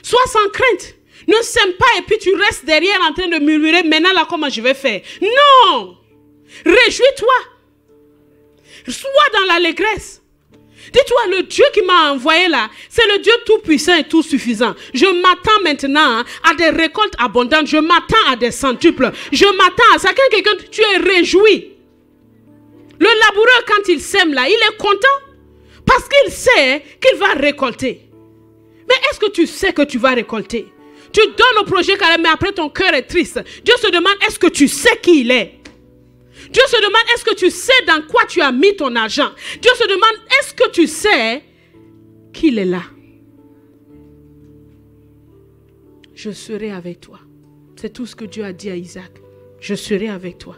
Sois sans crainte. Ne sème pas et puis tu restes derrière en train de murmurer, maintenant là comment je vais faire? Non! Réjouis-toi. Sois dans l'allégresse. Dis-toi, le Dieu qui m'a envoyé là, c'est le Dieu tout-puissant et tout-suffisant. Je m'attends maintenant à des récoltes abondantes. Je m'attends à des centuples. Je m'attends à ça. Quand quelqu'un, tu es réjoui. Le laboureur, quand il sème là, il est content. Parce qu'il sait qu'il va récolter. Mais est-ce que tu sais que tu vas récolter? Tu donnes au projet carré, mais après ton cœur est triste. Dieu se demande, est-ce que tu sais qui il est? Dieu se demande, est-ce que tu sais dans quoi tu as mis ton argent? Dieu se demande, est-ce que tu sais qu'il est là? Je serai avec toi. C'est tout ce que Dieu a dit à Isaac. Je serai avec toi.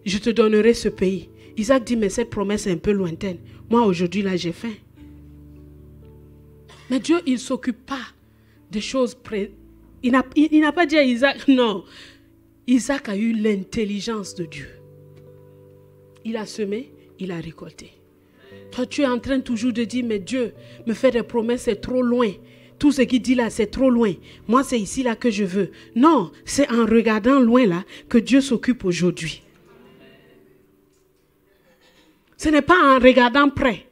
Je te donnerai ce pays. Isaac dit, mais cette promesse est un peu lointaine. Moi, aujourd'hui, là, j'ai faim. Mais Dieu, il ne s'occupe pas des choses près. Il n'a pas dit à Isaac, non. Isaac a eu l'intelligence de Dieu. Il a semé, il a récolté. Toi, tu es en train toujours de dire, mais Dieu me fait des promesses, c'est trop loin. Tout ce qu'il dit là, c'est trop loin. Moi, c'est ici là que je veux. Non, c'est en regardant loin là que Dieu s'occupe aujourd'hui. Ce n'est pas en regardant près.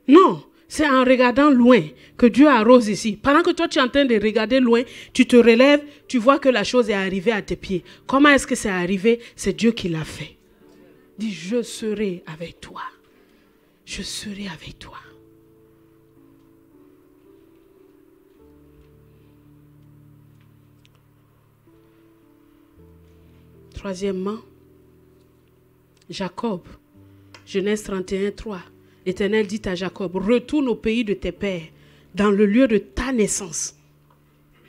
Non, c'est en regardant loin que Dieu arrose ici. Pendant que toi, tu es en train de regarder loin, tu te relèves, tu vois que la chose est arrivée à tes pieds. Comment est-ce que c'est arrivé? C'est Dieu qui l'a fait. Dis, je serai avec toi. Je serai avec toi. Troisièmement, Jacob, Genèse 31, 3. L'Éternel dit à Jacob, retourne au pays de tes pères, dans le lieu de ta naissance,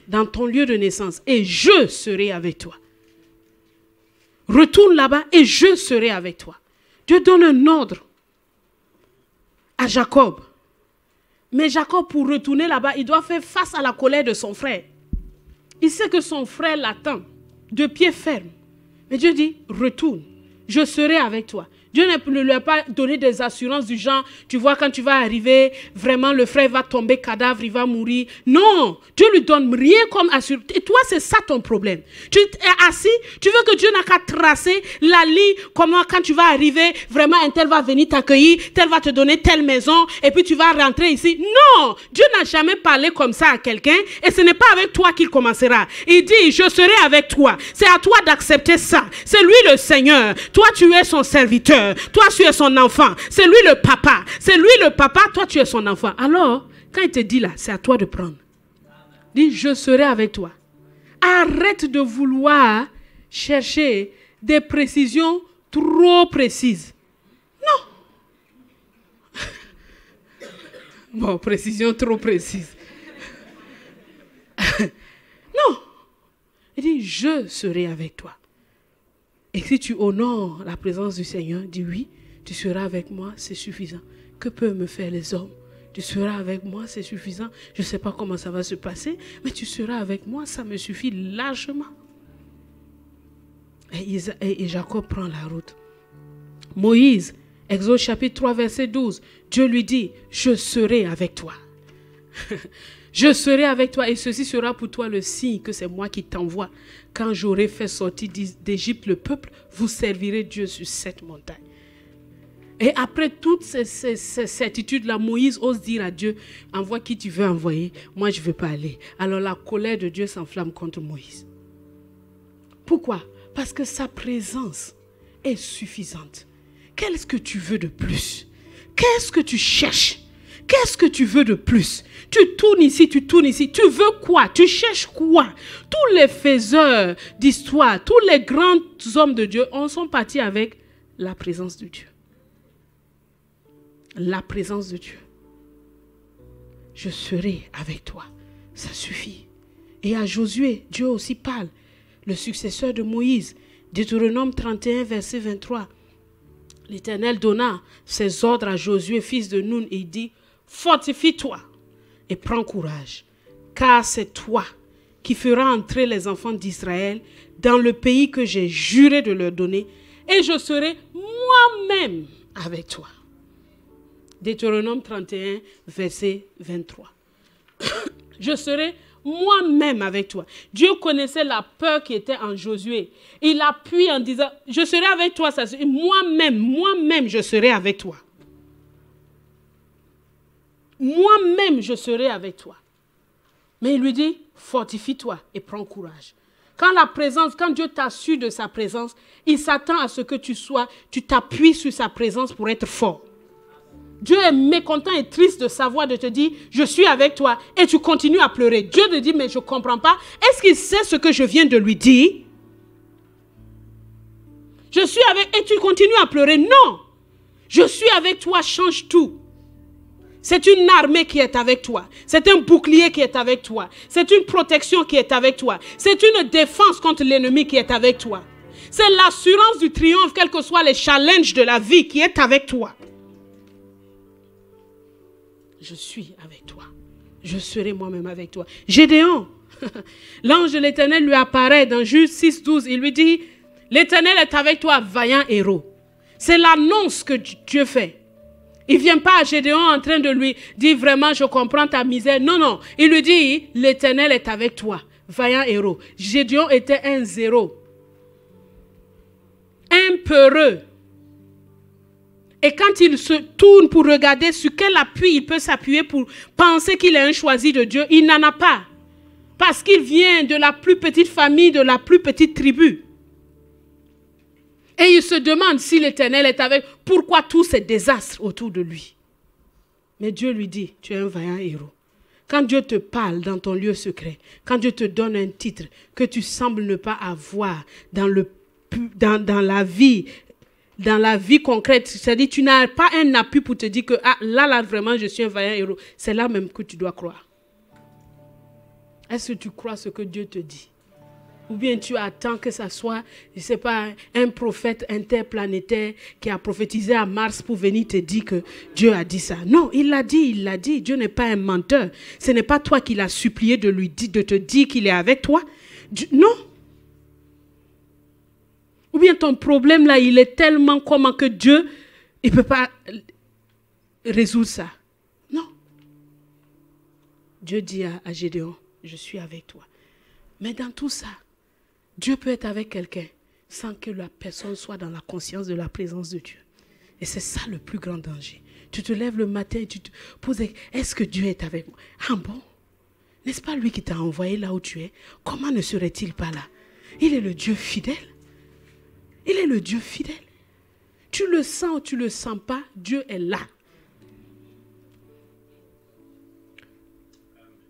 dans ton lieu de naissance, et je serai avec toi. Retourne là-bas et je serai avec toi. Dieu donne un ordre à Jacob. Mais Jacob, pour retourner là-bas, il doit faire face à la colère de son frère. Il sait que son frère l'attend, de pied ferme. Mais Dieu dit, retourne, je serai avec toi. Dieu ne lui a pas donné des assurances du genre, tu vois, quand tu vas arriver, vraiment le frère va tomber cadavre, il va mourir. Non, Dieu lui donne rien comme assurance. Et toi, c'est ça ton problème. Tu es assis, tu veux que Dieu n'a qu'à tracer la ligne, comment quand tu vas arriver, vraiment un tel va venir t'accueillir, tel va te donner telle maison, et puis tu vas rentrer ici. Non, Dieu n'a jamais parlé comme ça à quelqu'un, et ce n'est pas avec toi qu'il commencera. Il dit, je serai avec toi. C'est à toi d'accepter ça. C'est lui le Seigneur. Toi, tu es son serviteur. Toi, tu es son enfant. C'est lui le papa. C'est lui le papa. Toi, tu es son enfant. Alors, quand il te dit là, c'est à toi de prendre. Dis, je serai avec toi. Arrête de vouloir chercher des précisions trop précises. Non. Bon, précision trop précise. Non. Il dit, je serai avec toi. Et si tu honores la présence du Seigneur, dis oui, tu seras avec moi, c'est suffisant. Que peuvent me faire les hommes? Tu seras avec moi, c'est suffisant. Je ne sais pas comment ça va se passer, mais tu seras avec moi, ça me suffit largement. Et Jacob prend la route. Moïse, Exode chapitre 3, verset 12, Dieu lui dit, je serai avec toi. Je serai avec toi et ceci sera pour toi le signe que c'est moi qui t'envoie. Quand j'aurai fait sortir d'Égypte le peuple, vous servirez Dieu sur cette montagne. Et après toutes ces certitudes-là, Moïse ose dire à Dieu, envoie qui tu veux envoyer, moi je ne veux pas aller. Alors la colère de Dieu s'enflamme contre Moïse. Pourquoi? Parce que sa présence est suffisante. Qu'est-ce que tu veux de plus? Qu'est-ce que tu cherches? Qu'est-ce que tu veux de plus? Tu tournes ici, tu tournes ici. Tu veux quoi? Tu cherches quoi? Tous les faiseurs d'histoire, tous les grands hommes de Dieu, on sont partis avec la présence de Dieu. La présence de Dieu. Je serai avec toi. Ça suffit. Et à Josué, Dieu aussi parle. Le successeur de Moïse. Deutéronome 31, verset 23. L'Éternel donna ses ordres à Josué, fils de Nun, et il dit, fortifie-toi et prends courage, car c'est toi qui feras entrer les enfants d'Israël dans le pays que j'ai juré de leur donner, et je serai moi-même avec toi. Deutéronome 31, verset 23. Je serai moi-même avec toi. Dieu connaissait la peur qui était en Josué. Il appuie en disant, je serai avec toi. Moi-même, je serai avec toi. Moi-même, je serai avec toi. Mais il lui dit, fortifie-toi et prends courage. Quand Dieu t'assure de sa présence, il s'attend à ce que tu t'appuies sur sa présence pour être fort. Dieu est mécontent et triste de savoir, de te dire, je suis avec toi, et tu continues à pleurer. Dieu te dit, mais je ne comprends pas. Est-ce qu'il sait ce que je viens de lui dire? Je suis avec, et tu continues à pleurer. Non, je suis avec toi, change tout. C'est une armée qui est avec toi. C'est un bouclier qui est avec toi. C'est une protection qui est avec toi. C'est une défense contre l'ennemi qui est avec toi. C'est l'assurance du triomphe, quels que soient les challenges de la vie, qui est avec toi. Je suis avec toi. Je serai moi-même avec toi. Gédéon, l'ange de l'Éternel lui apparaît dans Juge 6, 12. Il lui dit, l'Éternel est avec toi, vaillant héros. C'est l'annonce que Dieu fait. Il ne vient pas à Gédéon en train de lui dire vraiment je comprends ta misère. Non, non. Il lui dit l'Éternel est avec toi. Vaillant héros. Gédéon était un zéro. Un peureux. Et quand il se tourne pour regarder sur quel appui il peut s'appuyer pour penser qu'il est un choisi de Dieu, il n'en a pas. Parce qu'il vient de la plus petite famille, de la plus petite tribu. Et il se demande si l'Éternel est avec, pourquoi tous ces désastres autour de lui. Mais Dieu lui dit, tu es un vaillant héros. Quand Dieu te parle dans ton lieu secret, quand Dieu te donne un titre que tu sembles ne pas avoir dans la vie concrète, c'est-à-dire tu n'as pas un appui pour te dire que là vraiment je suis un vaillant héros. C'est là même que tu dois croire. Est-ce que tu crois ce que Dieu te dit? Ou bien tu attends que ça soit, je ne sais pas, un prophète interplanétaire qui a prophétisé à Mars pour venir te dire que Dieu a dit ça. Non, il l'a dit, il l'a dit. Dieu n'est pas un menteur. Ce n'est pas toi qui l'as supplié de te dire qu'il est avec toi. Non. Ou bien ton problème là, il est tellement commun que Dieu, il ne peut pas résoudre ça. Non. Dieu dit à Gédéon, je suis avec toi. Mais dans tout ça, Dieu peut être avec quelqu'un sans que la personne soit dans la conscience de la présence de Dieu. Et c'est ça le plus grand danger. Tu te lèves le matin et tu te poses, est-ce que Dieu est avec moi? Ah bon? N'est-ce pas lui qui t'a envoyé là où tu es? Comment ne serait-il pas là? Il est le Dieu fidèle. Il est le Dieu fidèle. Tu le sens ou tu ne le sens pas, Dieu est là.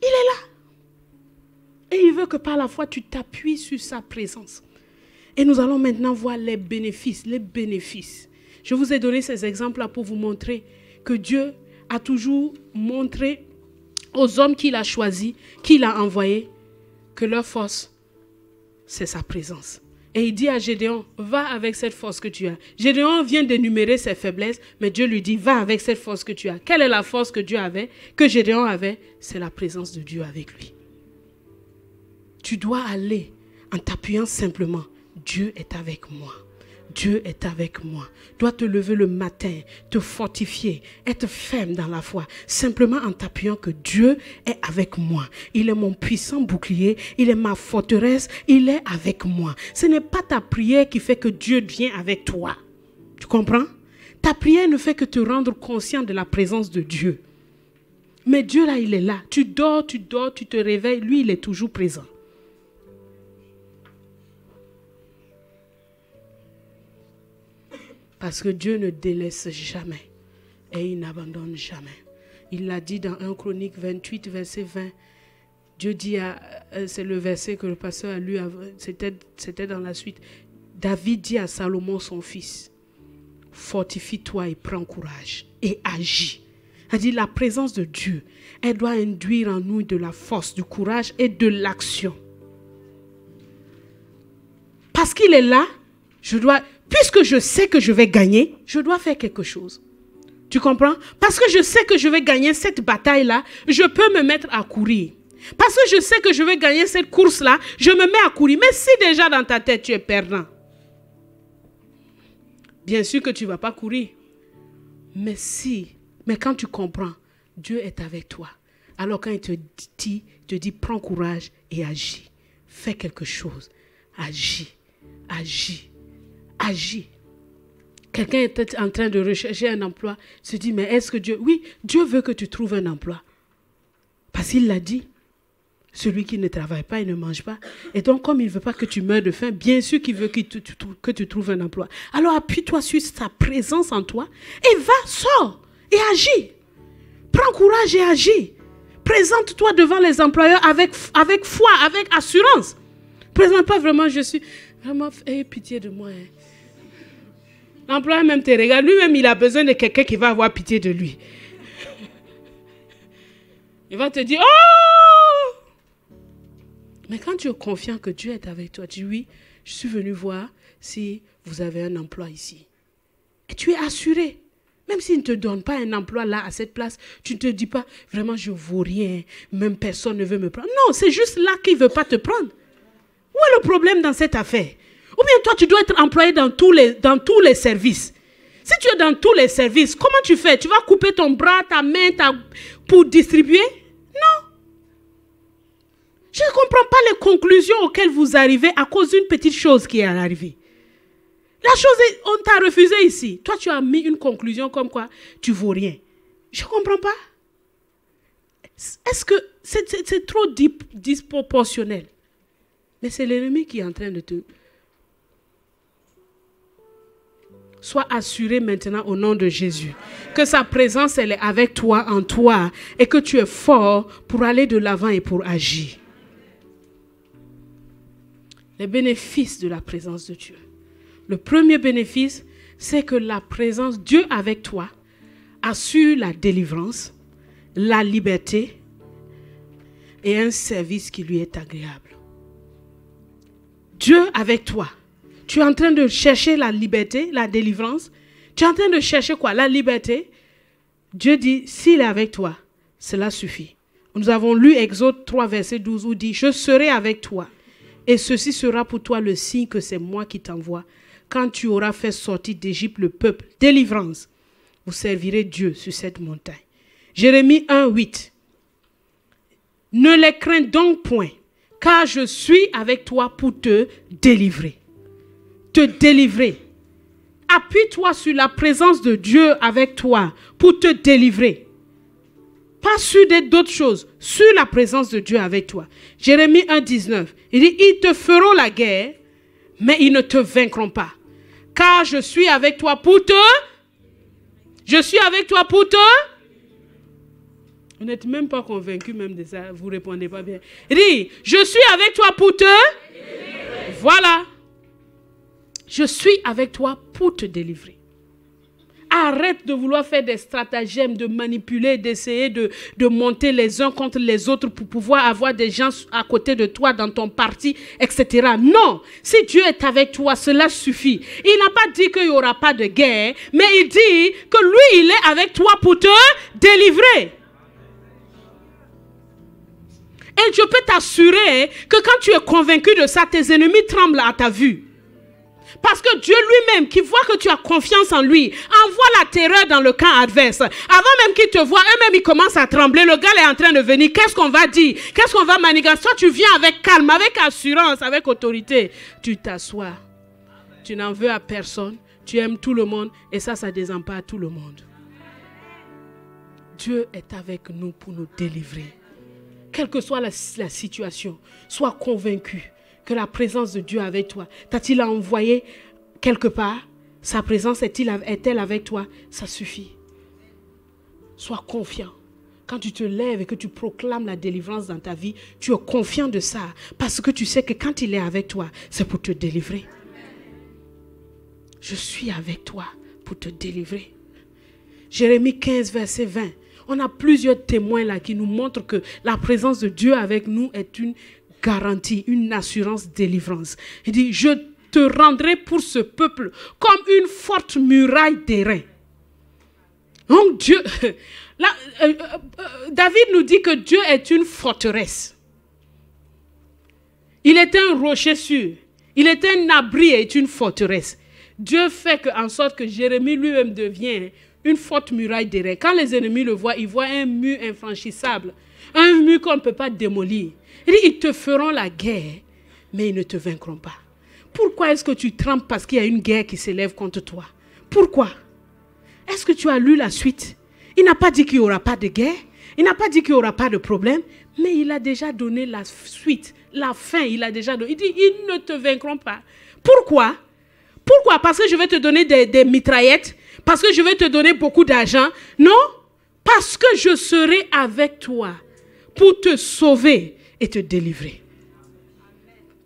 Il est là. Et il veut que par la foi, tu t'appuies sur sa présence. Et nous allons maintenant voir les bénéfices. Les bénéfices. Je vous ai donné ces exemples-là pour vous montrer que Dieu a toujours montré aux hommes qu'il a choisis, qu'il a envoyés, que leur force, c'est sa présence. Et il dit à Gédéon, va avec cette force que tu as. Gédéon vient d'énumérer ses faiblesses, mais Dieu lui dit, va avec cette force que tu as. Quelle est la force que Dieu avait, que Gédéon avait? C'est la présence de Dieu avec lui. Tu dois aller en t'appuyant simplement. Dieu est avec moi. Dieu est avec moi. Tu dois te lever le matin, te fortifier, être ferme dans la foi. Simplement en t'appuyant que Dieu est avec moi. Il est mon puissant bouclier. Il est ma forteresse. Il est avec moi. Ce n'est pas ta prière qui fait que Dieu vient avec toi. Tu comprends? Ta prière ne fait que te rendre conscient de la présence de Dieu. Mais Dieu là, il est là. Tu dors, tu te réveilles. Lui, il est toujours présent. Parce que Dieu ne délaisse jamais et il n'abandonne jamais. Il l'a dit dans 1 Chronique 28, verset 20. Dieu dit, c'est le verset que le pasteur a lu, c'était dans la suite. David dit à Salomon, son fils, fortifie-toi et prends courage et agis. Il dit, la présence de Dieu, elle doit induire en nous de la force, du courage et de l'action. Parce qu'il est là, puisque je sais que je vais gagner, je dois faire quelque chose. Tu comprends? Parce que je sais que je vais gagner cette bataille-là, je peux me mettre à courir. Parce que je sais que je vais gagner cette course-là, je me mets à courir. Mais si déjà dans ta tête, tu es perdant, bien sûr que tu ne vas pas courir. Mais quand tu comprends, Dieu est avec toi. Alors quand il te dit, prends courage et agis. Fais quelque chose. Agis. Quelqu'un est en train de rechercher un emploi, se dit, mais est-ce que Dieu... Oui, Dieu veut que tu trouves un emploi. Parce qu'il l'a dit. Celui qui ne travaille pas, il ne mange pas. Et donc, comme il ne veut pas que tu meurs de faim, bien sûr qu'il veut que tu trouves un emploi. Alors, appuie-toi sur sa présence en toi et sors et agis. Prends courage et agis. Présente-toi devant les employeurs avec foi, avec assurance. Présente pas vraiment, je suis... Vraiment, ayez pitié de moi. L'employeur même te regarde. Lui-même, il a besoin de quelqu'un qui va avoir pitié de lui. Il va te dire, oh! Mais quand tu es confiant que Dieu est avec toi, tu dis, oui, je suis venu voir si vous avez un emploi ici. Et tu es assuré. Même s'il ne te donne pas un emploi là, à cette place, tu ne te dis pas, vraiment, je ne vaux rien. Même personne ne veut me prendre. Non, c'est juste là qu'il ne veut pas te prendre. Où est le problème dans cette affaire? Ou bien toi, tu dois être employé dans tous les services. Si tu es dans tous les services, comment tu fais? Tu vas couper ton bras, ta main pour distribuer? Non. Je ne comprends pas les conclusions auxquelles vous arrivez à cause d'une petite chose qui est arrivée. La chose est, on t'a refusé ici. Toi, tu as mis une conclusion comme quoi tu ne vaux rien. Je ne comprends pas. Est-ce que c'est trop disproportionnel? Mais c'est l'ennemi qui est en train de te... Sois assuré maintenant au nom de Jésus que sa présence, elle est avec toi, en toi, et que tu es fort pour aller de l'avant et pour agir. Les bénéfices de la présence de Dieu. Le premier bénéfice, c'est que la présence, Dieu avec toi, assure la délivrance, la liberté et un service qui lui est agréable. Dieu avec toi. Tu es en train de chercher la liberté, la délivrance. Tu es en train de chercher quoi? La liberté. Dieu dit, s'il est avec toi, cela suffit. Nous avons lu Exode 3, verset 12, où dit, je serai avec toi. Et ceci sera pour toi le signe que c'est moi qui t'envoie. Quand tu auras fait sortir d'Égypte le peuple, délivrance, vous servirez Dieu sur cette montagne. Jérémie 1, 8. Ne les crains donc point, car je suis avec toi pour te délivrer. Te délivrer. Appuie-toi sur la présence de Dieu avec toi pour te délivrer. Pas sur d'autres choses, sur la présence de Dieu avec toi. Jérémie 1, 19. Il dit, ils te feront la guerre, mais ils ne te vaincront pas. Car je suis avec toi pour te... Je suis avec toi pour te... Vous n'êtes même pas convaincu même de ça, vous ne répondez pas bien. Il dit, je suis avec toi pour te... Voilà. Je suis avec toi pour te délivrer. Arrête de vouloir faire des stratagèmes, de manipuler, d'essayer de monter les uns contre les autres pour pouvoir avoir des gens à côté de toi dans ton parti, etc. Non, si Dieu est avec toi, cela suffit. Il n'a pas dit qu'il n'y aura pas de guerre, mais il dit que lui, il est avec toi pour te délivrer. Et je peux t'assurer que quand tu es convaincu de ça, tes ennemis tremblent à ta vue. Parce que Dieu lui-même, qui voit que tu as confiance en lui, envoie la terreur dans le camp adverse. Avant même qu'il te voie, eux-mêmes, ils commencent à trembler. Le gars est en train de venir. Qu'est-ce qu'on va dire? Qu'est-ce qu'on va manigancer? Toi, tu viens avec calme, avec assurance, avec autorité. Tu t'assois. Tu n'en veux à personne. Tu aimes tout le monde. Et ça désempare tout le monde. Dieu est avec nous pour nous délivrer. Quelle que soit la situation, sois convaincu que la présence de Dieu est avec toi. T'a-t-il envoyé quelque part? Sa présence est-elle avec toi? Ça suffit. Sois confiant. Quand tu te lèves et que tu proclames la délivrance dans ta vie, tu es confiant de ça. Parce que tu sais que quand il est avec toi, c'est pour te délivrer. Je suis avec toi pour te délivrer. Jérémie 15, verset 20. On a plusieurs témoins là qui nous montrent que la présence de Dieu avec nous est une garantie, une assurance délivrance. Il dit, je te rendrai pour ce peuple comme une forte muraille d'airain. Donc Dieu, là, David nous dit que Dieu est une forteresse. Il est un rocher sûr. Il est un abri et une forteresse. Dieu fait en sorte que Jérémie lui-même devient une forte muraille d'airain. Quand les ennemis le voient, ils voient un mur infranchissable. Un mur qu'on ne peut pas démolir. Il dit, ils te feront la guerre, mais ils ne te vaincront pas. Pourquoi est-ce que tu trembles parce qu'il y a une guerre qui s'élève contre toi? Pourquoi? Est-ce que tu as lu la suite? Il n'a pas dit qu'il n'y aura pas de guerre. Il n'a pas dit qu'il n'y aura pas de problème. Mais il a déjà donné la suite, la fin. Il a déjà donné. Il dit, ils ne te vaincront pas. Pourquoi? Pourquoi? Parce que je vais te donner des mitraillettes? Parce que je vais te donner beaucoup d'argent? Non. Parce que je serai avec toi pour te sauver et te délivrer.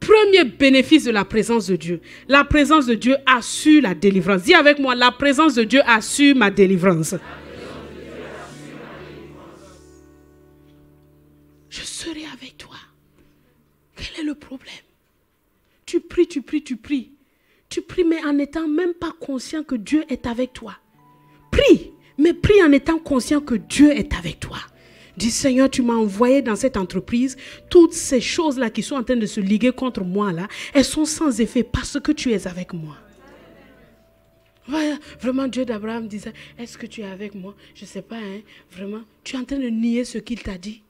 Premier bénéfice de la présence de Dieu. La présence de Dieu assure la délivrance. Dis avec moi, la présence de Dieu assure ma délivrance. Je serai avec toi. Quel est le problème? Tu pries, tu pries, tu pries. Tu pries, mais en n'étant même pas conscient que Dieu est avec toi. Prie, mais prie en étant conscient que Dieu est avec toi. Dis, Seigneur, tu m'as envoyé dans cette entreprise. Toutes ces choses-là qui sont en train de se liguer contre moi, là, elles sont sans effet parce que tu es avec moi. Ouais, vraiment, Dieu d'Abraham disait, est-ce que tu es avec moi? Je ne sais pas, hein, vraiment. Tu es en train de nier ce qu'il t'a dit.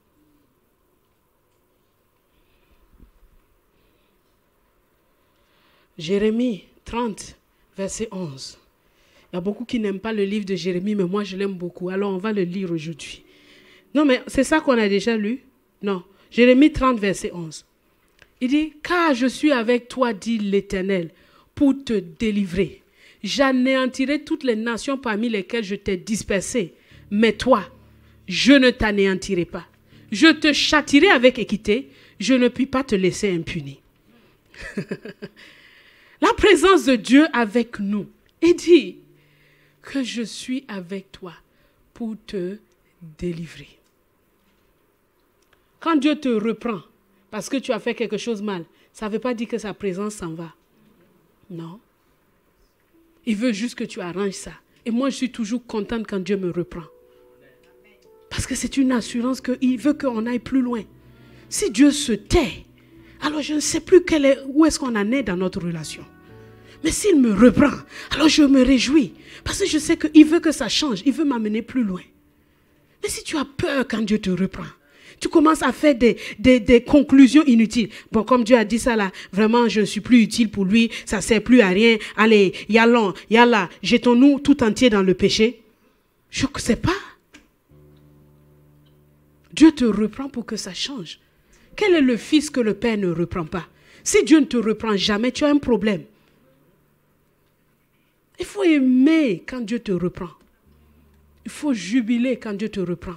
Jérémie 30, verset 11. Il y a beaucoup qui n'aiment pas le livre de Jérémie, mais moi je l'aime beaucoup. Alors on va le lire aujourd'hui. Non, mais c'est ça qu'on a déjà lu? Non. Jérémie 30, verset 11. Il dit, car je suis avec toi, dit l'Éternel, pour te délivrer. J'anéantirai toutes les nations parmi lesquelles je t'ai dispersé. Mais toi, je ne t'anéantirai pas. Je te châtirai avec équité. Je ne puis pas te laisser impuni. La présence de Dieu avec nous. Il dit que je suis avec toi pour te délivrer. Quand Dieu te reprend parce que tu as fait quelque chose de mal, ça ne veut pas dire que sa présence s'en va. Non. Il veut juste que tu arranges ça. Et moi, je suis toujours contente quand Dieu me reprend. Parce que c'est une assurance qu'il veut qu'on aille plus loin. Si Dieu se tait, alors je ne sais plus où est-ce qu'on en est dans notre relation. Mais s'il me reprend, alors je me réjouis. Parce que je sais qu'il veut que ça change. Il veut m'amener plus loin. Mais si tu as peur quand Dieu te reprend, tu commences à faire des conclusions inutiles. Bon, comme Dieu a dit ça là, vraiment, je ne suis plus utile pour lui. Ça ne sert plus à rien. Allez, yallah, jetons-nous tout entier dans le péché. Je ne sais pas. Dieu te reprend pour que ça change. Quel est le fils que le père ne reprend pas? Si Dieu ne te reprend jamais, tu as un problème. Il faut aimer quand Dieu te reprend. Il faut jubiler quand Dieu te reprend.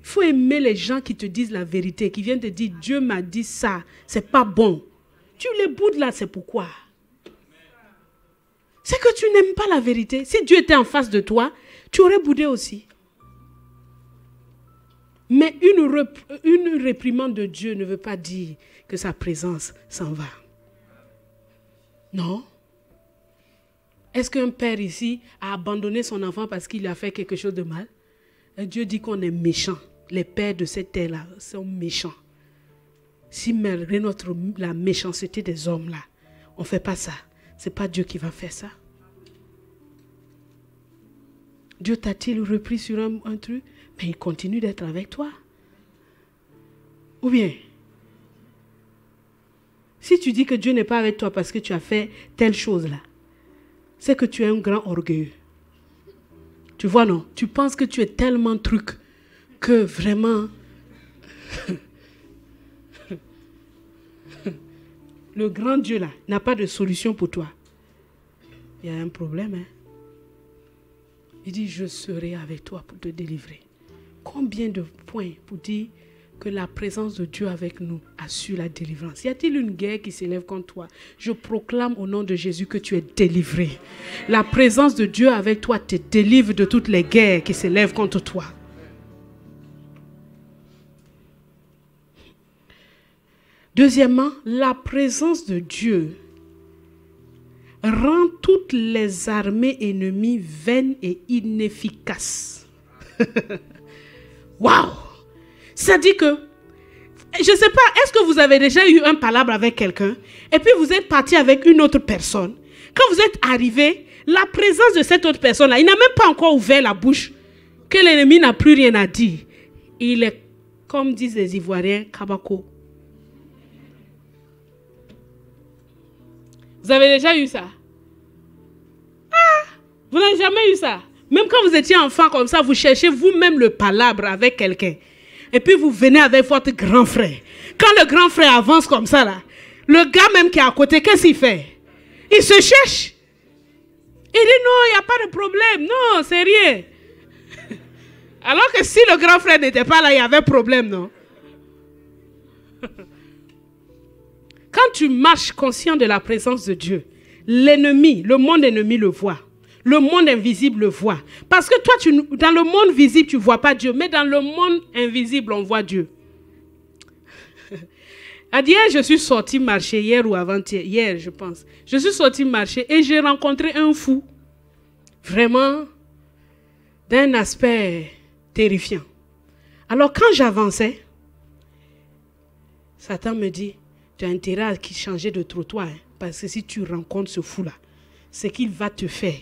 Il faut aimer les gens qui te disent la vérité, qui viennent te dire, Dieu m'a dit ça, c'est pas bon. Tu les boudes là, c'est pourquoi? C'est que tu n'aimes pas la vérité. Si Dieu était en face de toi, tu aurais boudé aussi. Mais une réprimande de Dieu ne veut pas dire que sa présence s'en va. Non. Est-ce qu'un père ici a abandonné son enfant parce qu'il a fait quelque chose de mal? Et Dieu dit qu'on est méchant. Les pères de cette terre-là sont méchants. Si malgré la méchanceté des hommes-là, on ne fait pas ça, ce n'est pas Dieu qui va faire ça. Dieu t'a-t-il repris sur un truc? Mais il continue d'être avec toi. Ou bien, si tu dis que Dieu n'est pas avec toi parce que tu as fait telle chose-là, c'est que tu es un grand orgueilleux. Tu vois, non? Tu penses que tu es tellement truc que vraiment... Le grand Dieu là n'a pas de solution pour toi. Il y a un problème, hein? Il dit, je serai avec toi pour te délivrer. Combien de points pour dire que la présence de Dieu avec nous assure la délivrance? Y a-t-il une guerre qui s'élève contre toi? Je proclame au nom de Jésus que tu es délivré. La présence de Dieu avec toi te délivre de toutes les guerres qui s'élèvent contre toi. Deuxièmement, la présence de Dieu rend toutes les armées ennemies vaines et inefficaces. Waouh! Ça dit que, je ne sais pas, est-ce que vous avez déjà eu un palabre avec quelqu'un et puis vous êtes parti avec une autre personne? Quand vous êtes arrivé, la présence de cette autre personne-là, il n'a même pas encore ouvert la bouche, que l'ennemi n'a plus rien à dire. Il est, comme disent les Ivoiriens, kabako. Vous avez déjà eu ça? Ah! Vous n'avez jamais eu ça? Même quand vous étiez enfant comme ça, vous cherchez vous-même le palabre avec quelqu'un. Et puis vous venez avec votre grand frère. Quand le grand frère avance comme ça, là, le gars même qui est à côté, qu'est-ce qu'il fait? Il se cherche. Il dit non, il n'y a pas de problème. Non, c'est rien. Alors que si le grand frère n'était pas là, il y avait problème, non? Quand tu marches conscient de la présence de Dieu, l'ennemi, le monde ennemi le voit. Le monde invisible le voit. Parce que toi, dans le monde visible, tu ne vois pas Dieu. Mais dans le monde invisible, on voit Dieu. Hier, je suis sortie marcher, hier ou avant-hier, hier je pense. Je suis sortie marcher et j'ai rencontré un fou. Vraiment, d'un aspect terrifiant. Alors quand j'avançais, Satan me dit, tu as intérêt à changer de trottoir. Hein, parce que si tu rencontres ce fou-là, ce qu'il va te faire,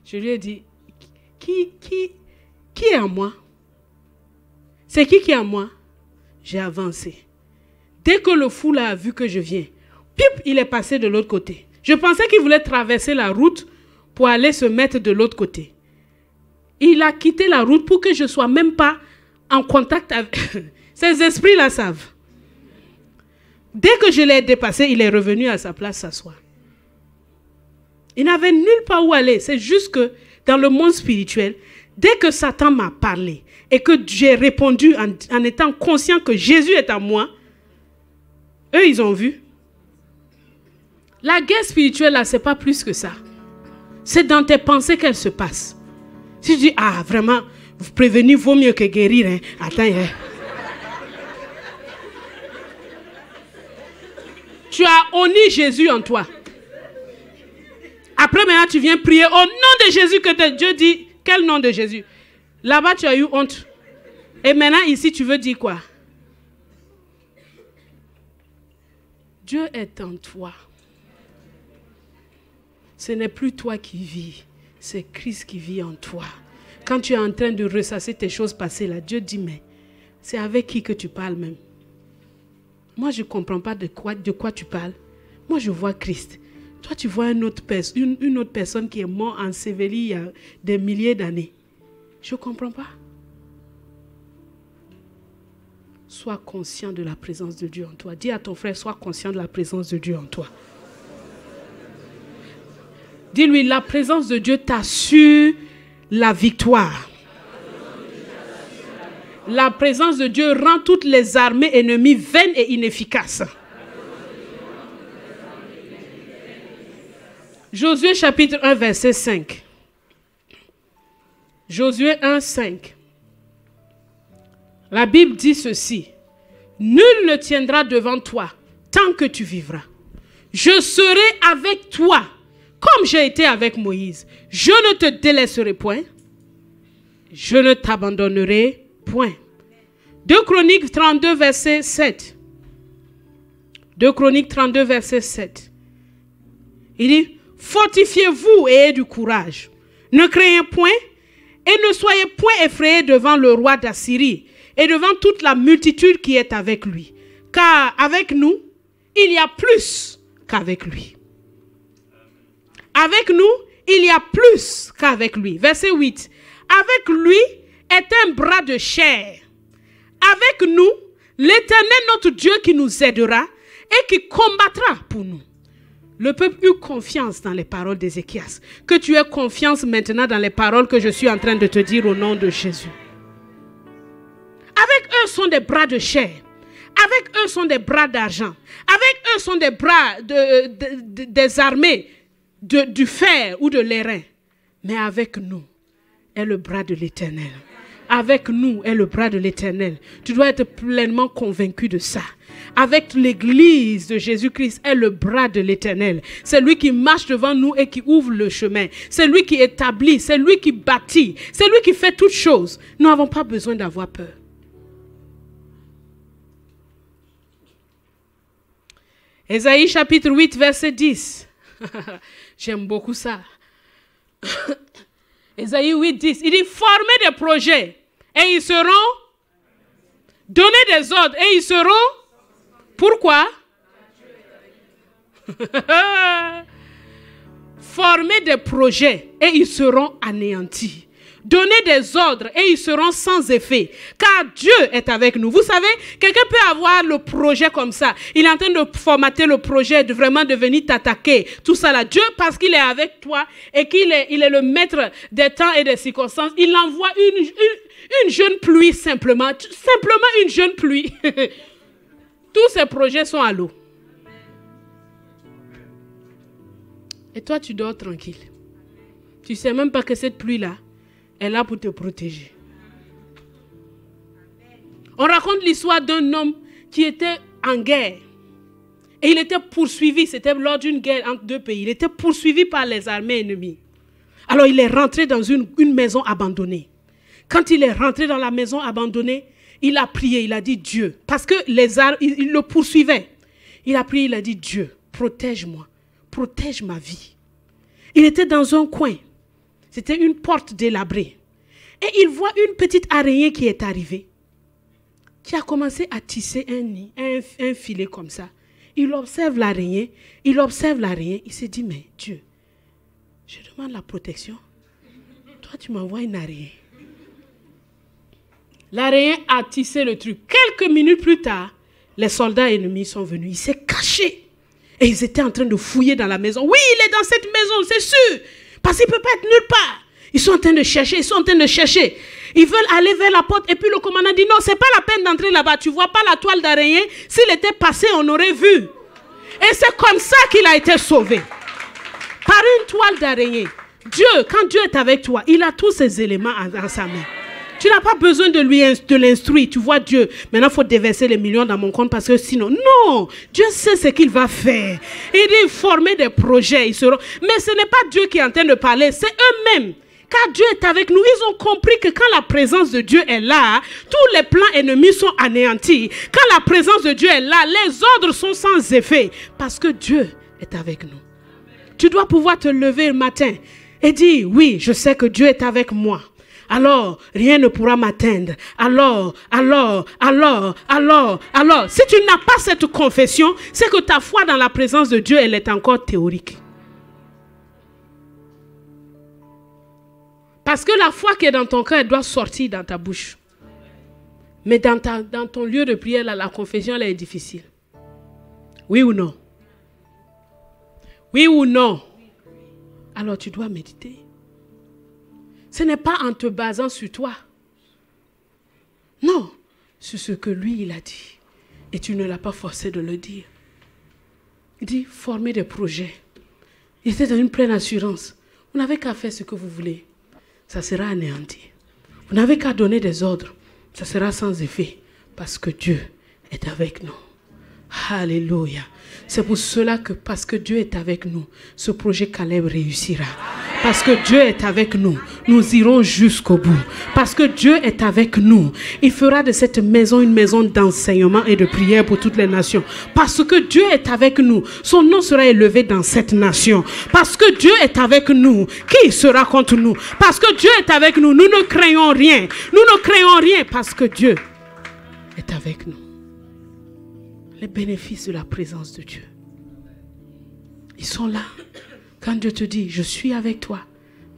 Je lui ai dit, qui est en moi? C'est qui est en moi? J'ai avancé. Dès que le fou là a vu que je viens, pip, il est passé de l'autre côté. Je pensais qu'il voulait traverser la route pour aller se mettre de l'autre côté. Il a quitté la route pour que je ne sois même pas en contact avec... Ces esprits-là savent. Dès que je l'ai dépassé, il est revenu à sa place s'asseoir. Il n'avait nulle part où aller. C'est juste que dans le monde spirituel, dès que Satan m'a parlé et que j'ai répondu en étant conscient que Jésus est en moi, eux, ils ont vu. La guerre spirituelle, là, ce n'est pas plus que ça. C'est dans tes pensées qu'elle se passe. Si tu dis, ah, vraiment, vous prévenir vaut mieux que guérir. Hein. Attends, hein. Tu as honni Jésus en toi. Après, maintenant, tu viens prier au nom de Jésus que Dieu dit. Quel nom de Jésus? Là-bas, tu as eu honte. Et maintenant, ici, tu veux dire quoi? Dieu est en toi. Ce n'est plus toi qui vis, c'est Christ qui vit en toi. Quand tu es en train de ressasser tes choses passées là, Dieu dit, mais c'est avec qui que tu parles même? Moi, je ne comprends pas de quoi tu parles. Moi, je vois Christ. Toi, tu vois une autre personne qui est morte ensevelie il y a des milliers d'années. Je ne comprends pas. Sois conscient de la présence de Dieu en toi. Dis à ton frère, sois conscient de la présence de Dieu en toi. Dis-lui, la présence de Dieu t'assure la victoire. La présence de Dieu rend toutes les armées ennemies vaines et inefficaces. Josué chapitre 1, verset 5. Josué 1, 5. La Bible dit ceci. Nul ne tiendra devant toi tant que tu vivras. Je serai avec toi comme j'ai été avec Moïse. Je ne te délaisserai point. Je ne t'abandonnerai point. 2 Chroniques 32, verset 7. 2 Chroniques 32, verset 7. Il dit, fortifiez-vous et ayez du courage. Ne craignez point et ne soyez point effrayés devant le roi d'Assyrie et devant toute la multitude qui est avec lui. Car avec nous, il y a plus qu'avec lui. Avec nous, il y a plus qu'avec lui. Verset 8. Avec lui est un bras de chair. Avec nous, l'Éternel notre Dieu qui nous aidera et qui combattra pour nous. Le peuple eut confiance dans les paroles d'Ézéchias. Que tu aies confiance maintenant dans les paroles que je suis en train de te dire au nom de Jésus. Avec eux sont des bras de chair. Avec eux sont des bras d'argent. Avec eux sont des bras des armées du fer ou de l'airain. Mais avec nous est le bras de l'Éternel. Avec nous est le bras de l'Éternel. Tu dois être pleinement convaincu de ça. Avec l'église de Jésus-Christ est le bras de l'Éternel. C'est lui qui marche devant nous et qui ouvre le chemin. C'est lui qui établit, c'est lui qui bâtit. C'est lui qui fait toutes choses. Nous n'avons pas besoin d'avoir peur. Ésaïe chapitre 8, verset 10. J'aime beaucoup ça. Ésaïe 8, 10. Il dit, formez des projets et ils seront... Donnez des ordres et ils seront... Pourquoi? Formez des projets et ils seront anéantis. Donnez des ordres et ils seront sans effet. Car Dieu est avec nous. Vous savez, quelqu'un peut avoir le projet comme ça. Il est en train de formater le projet, de vraiment de venir t'attaquer. Tout ça là. Dieu, parce qu'il est avec toi et qu'il est le maître des temps et des circonstances, il envoie une jeune pluie simplement. Simplement une jeune pluie. Tous ces projets sont à l'eau. Et toi, tu dors tranquille. Tu ne sais même pas que cette pluie-là est là pour te protéger. On raconte l'histoire d'un homme qui était en guerre. Et il était poursuivi. C'était lors d'une guerre entre deux pays. Il était poursuivi par les armées ennemies. Alors il est rentré dans une maison abandonnée. Quand il est rentré dans la maison abandonnée, il a prié, il a dit Dieu. Parce que les armes, ils le poursuivaient. Il a prié, il a dit Dieu, protège-moi. Protège ma vie. Il était dans un coin. C'était une porte délabrée. Et il voit une petite araignée qui est arrivée, qui a commencé à tisser un nid, un filet comme ça. Il observe l'araignée, il se dit, mais Dieu, je demande la protection. Toi, tu m'envoies une araignée. L'araignée a tissé le truc. Quelques minutes plus tard, les soldats ennemis sont venus. Il s'est caché. Et ils étaient en train de fouiller dans la maison. Oui, il est dans cette maison, c'est sûr. Parce qu'il ne peut pas être nulle part. Ils sont en train de chercher, Ils veulent aller vers la porte. Et puis le commandant dit, non, ce n'est pas la peine d'entrer là-bas. Tu ne vois pas la toile d'araignée? S'il était passé, on aurait vu. Et c'est comme ça qu'il a été sauvé. Par une toile d'araignée. Dieu, quand Dieu est avec toi, il a tous ces éléments dans sa main. Tu n'as pas besoin de l'instruire. Tu vois Dieu. Maintenant, il faut déverser les millions dans mon compte parce que sinon... Non! Dieu sait ce qu'il va faire. Il dit former des projets. Mais ce n'est pas Dieu qui est en train de parler. C'est eux-mêmes. Car Dieu est avec nous. Ils ont compris que quand la présence de Dieu est là, tous les plans ennemis sont anéantis. Quand la présence de Dieu est là, les ordres sont sans effet. Parce que Dieu est avec nous. Tu dois pouvoir te lever le matin et dire, oui, je sais que Dieu est avec moi. Alors, rien ne pourra m'atteindre. Alors. Si tu n'as pas cette confession, c'est que ta foi dans la présence de Dieu, elle est encore théorique. Parce que la foi qui est dans ton cœur, elle doit sortir dans ta bouche. Mais dans ton lieu de prière, là, la confession, elle est difficile. Oui ou non? Oui ou non? Alors tu dois méditer. Ce n'est pas en te basant sur toi. Non, sur ce que lui, il a dit. Et tu ne l'as pas forcé de le dire. Il dit, formez des projets. Il était dans une pleine assurance. Vous n'avez qu'à faire ce que vous voulez. Ça sera anéanti. Vous n'avez qu'à donner des ordres. Ça sera sans effet. Parce que Dieu est avec nous. Alléluia. C'est pour cela que, parce que Dieu est avec nous, ce projet Caleb réussira. Parce que Dieu est avec nous, nous irons jusqu'au bout. Parce que Dieu est avec nous, il fera de cette maison une maison d'enseignement et de prière pour toutes les nations. Parce que Dieu est avec nous, son nom sera élevé dans cette nation. Parce que Dieu est avec nous, qui sera contre nous? Parce que Dieu est avec nous, nous ne craignons rien. Nous ne craignons rien parce que Dieu est avec nous. Les bénéfices de la présence de Dieu, ils sont là. Quand Dieu te dit, je suis avec toi,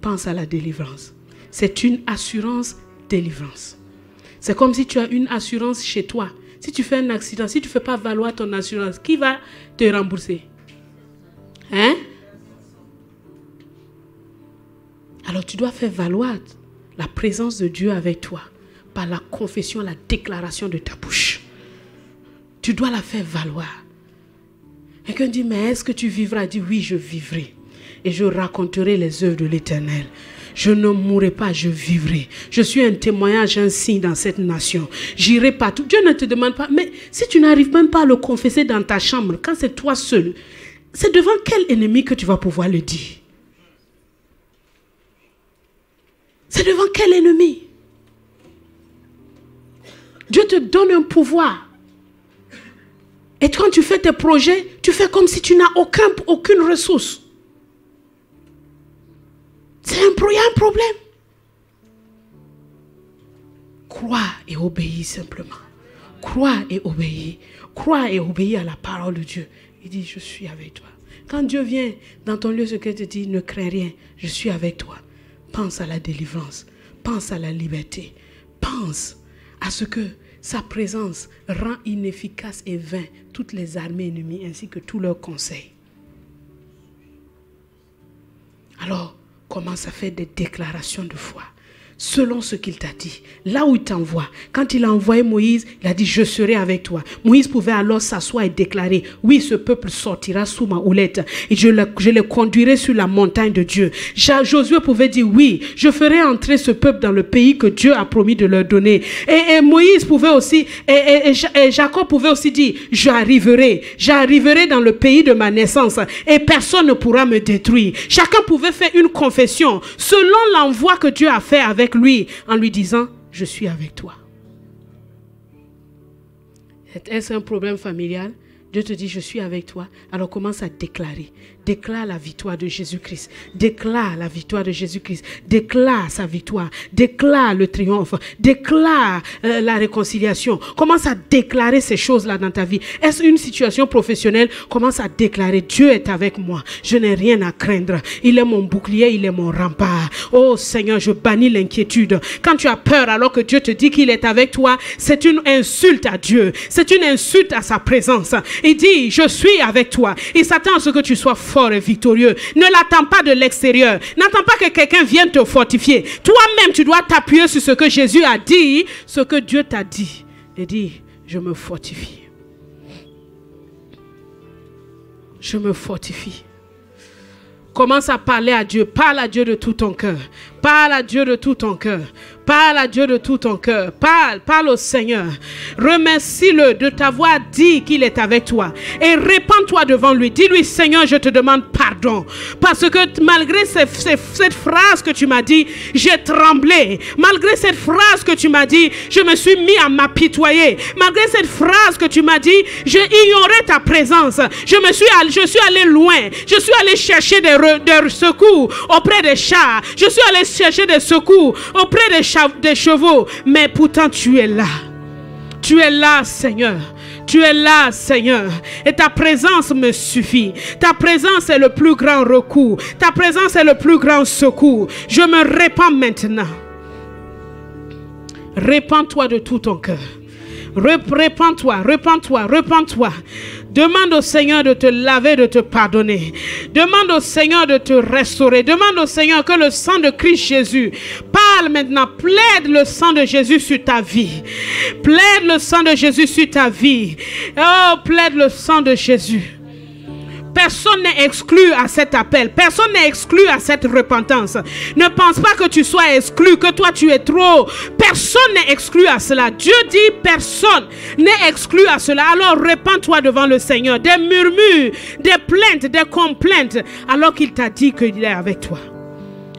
pense à la délivrance. C'est une assurance délivrance. C'est comme si tu as une assurance chez toi. Si tu fais un accident, si tu ne fais pas valoir ton assurance, qui va te rembourser? Hein? Alors tu dois faire valoir la présence de Dieu avec toi par la confession, la déclaration de ta bouche. Tu dois la faire valoir. Quelqu'un dit, mais est-ce que tu vivras? Dit, oui, je vivrai. Et je raconterai les œuvres de l'Éternel. Je ne mourrai pas, je vivrai. Je suis un témoignage, un signe dans cette nation. J'irai partout. Dieu ne te demande pas, mais si tu n'arrives même pas à le confesser dans ta chambre, quand c'est toi seul, c'est devant quel ennemi que tu vas pouvoir le dire? C'est devant quel ennemi? Dieu te donne un pouvoir. Et quand tu fais tes projets, tu fais comme si tu n'as aucune ressource. Il y a un problème. Crois et obéis simplement. Crois et obéis. Crois et obéis à la parole de Dieu. Il dit, je suis avec toi. Quand Dieu vient dans ton lieu secret, te dit, ne crains rien, je suis avec toi. Pense à la délivrance. Pense à la liberté. Pense à ce que sa présence rend inefficace et vain toutes les armées ennemies ainsi que tous leurs conseils. Alors, commence à faire des déclarations de foi. Selon ce qu'il t'a dit, là où il t'envoie. Quand il a envoyé Moïse, il a dit, je serai avec toi. Moïse pouvait alors s'asseoir et déclarer, oui, ce peuple sortira sous ma houlette et je les conduirai sur la montagne de Dieu. Josué pouvait dire, oui, je ferai entrer ce peuple dans le pays que Dieu a promis de leur donner. Et Moïse pouvait aussi, et Jacob pouvait aussi dire, j'arriverai dans le pays de ma naissance et personne ne pourra me détruire. Chacun pouvait faire une confession selon l'envoi que Dieu a fait avec lui, en lui disant, je suis avec toi. Est-ce un problème familial? Dieu te dit, je suis avec toi. Alors commence à déclarer. Déclare la victoire de Jésus-Christ. Déclare la victoire de Jésus-Christ. Déclare sa victoire. Déclare le triomphe. Déclare la réconciliation. Commence à déclarer ces choses-là dans ta vie. Est-ce une situation professionnelle? Commence à déclarer, Dieu est avec moi. Je n'ai rien à craindre. Il est mon bouclier, il est mon rempart. Oh Seigneur, je bannis l'inquiétude. Quand tu as peur alors que Dieu te dit qu'il est avec toi, c'est une insulte à Dieu. C'est une insulte à sa présence. Il dit, je suis avec toi. Il s'attend à ce que tu sois fort et victorieux. Ne l'attends pas de l'extérieur. N'attends pas que quelqu'un vienne te fortifier. Toi-même, tu dois t'appuyer sur ce que Jésus a dit, ce que Dieu t'a dit. Et dit, je me fortifie. Je me fortifie. Commence à parler à Dieu. Parle à Dieu de tout ton cœur. Parle à Dieu de tout ton cœur. Parle à Dieu de tout ton cœur. Parle au Seigneur. Remercie-le de t'avoir dit qu'il est avec toi. Et répands-toi devant lui. Dis-lui, Seigneur, je te demande pardon. Parce que malgré cette phrase que tu m'as dit, j'ai tremblé. Malgré cette phrase que tu m'as dit, je me suis mis à m'apitoyer. Malgré cette phrase que tu m'as dit, j'ai ignoré ta présence. Je suis allé loin. Je suis allé chercher des secours auprès des chats. Je suis allé chercher des secours auprès des chevaux, mais pourtant tu es là. Tu es là, Seigneur. Tu es là, Seigneur. Et ta présence me suffit. Ta présence est le plus grand recours. Ta présence est le plus grand secours. Je me répands maintenant. Répands-toi de tout ton cœur. Répands-toi, répands-toi, répands-toi. Demande au Seigneur de te laver, de te pardonner. Demande au Seigneur de te restaurer. Demande au Seigneur que le sang de Christ Jésus parle maintenant. Plaide le sang de Jésus sur ta vie. Plaide le sang de Jésus sur ta vie. Oh, plaide le sang de Jésus. Personne n'est exclu à cet appel. Personne n'est exclu à cette repentance. Ne pense pas que tu sois exclu, que toi tu es trop. Personne n'est exclu à cela. Dieu dit personne n'est exclu à cela. Alors répands-toi devant le Seigneur. Des murmures, des plaintes, des complaintes, alors qu'il t'a dit qu'il est avec toi.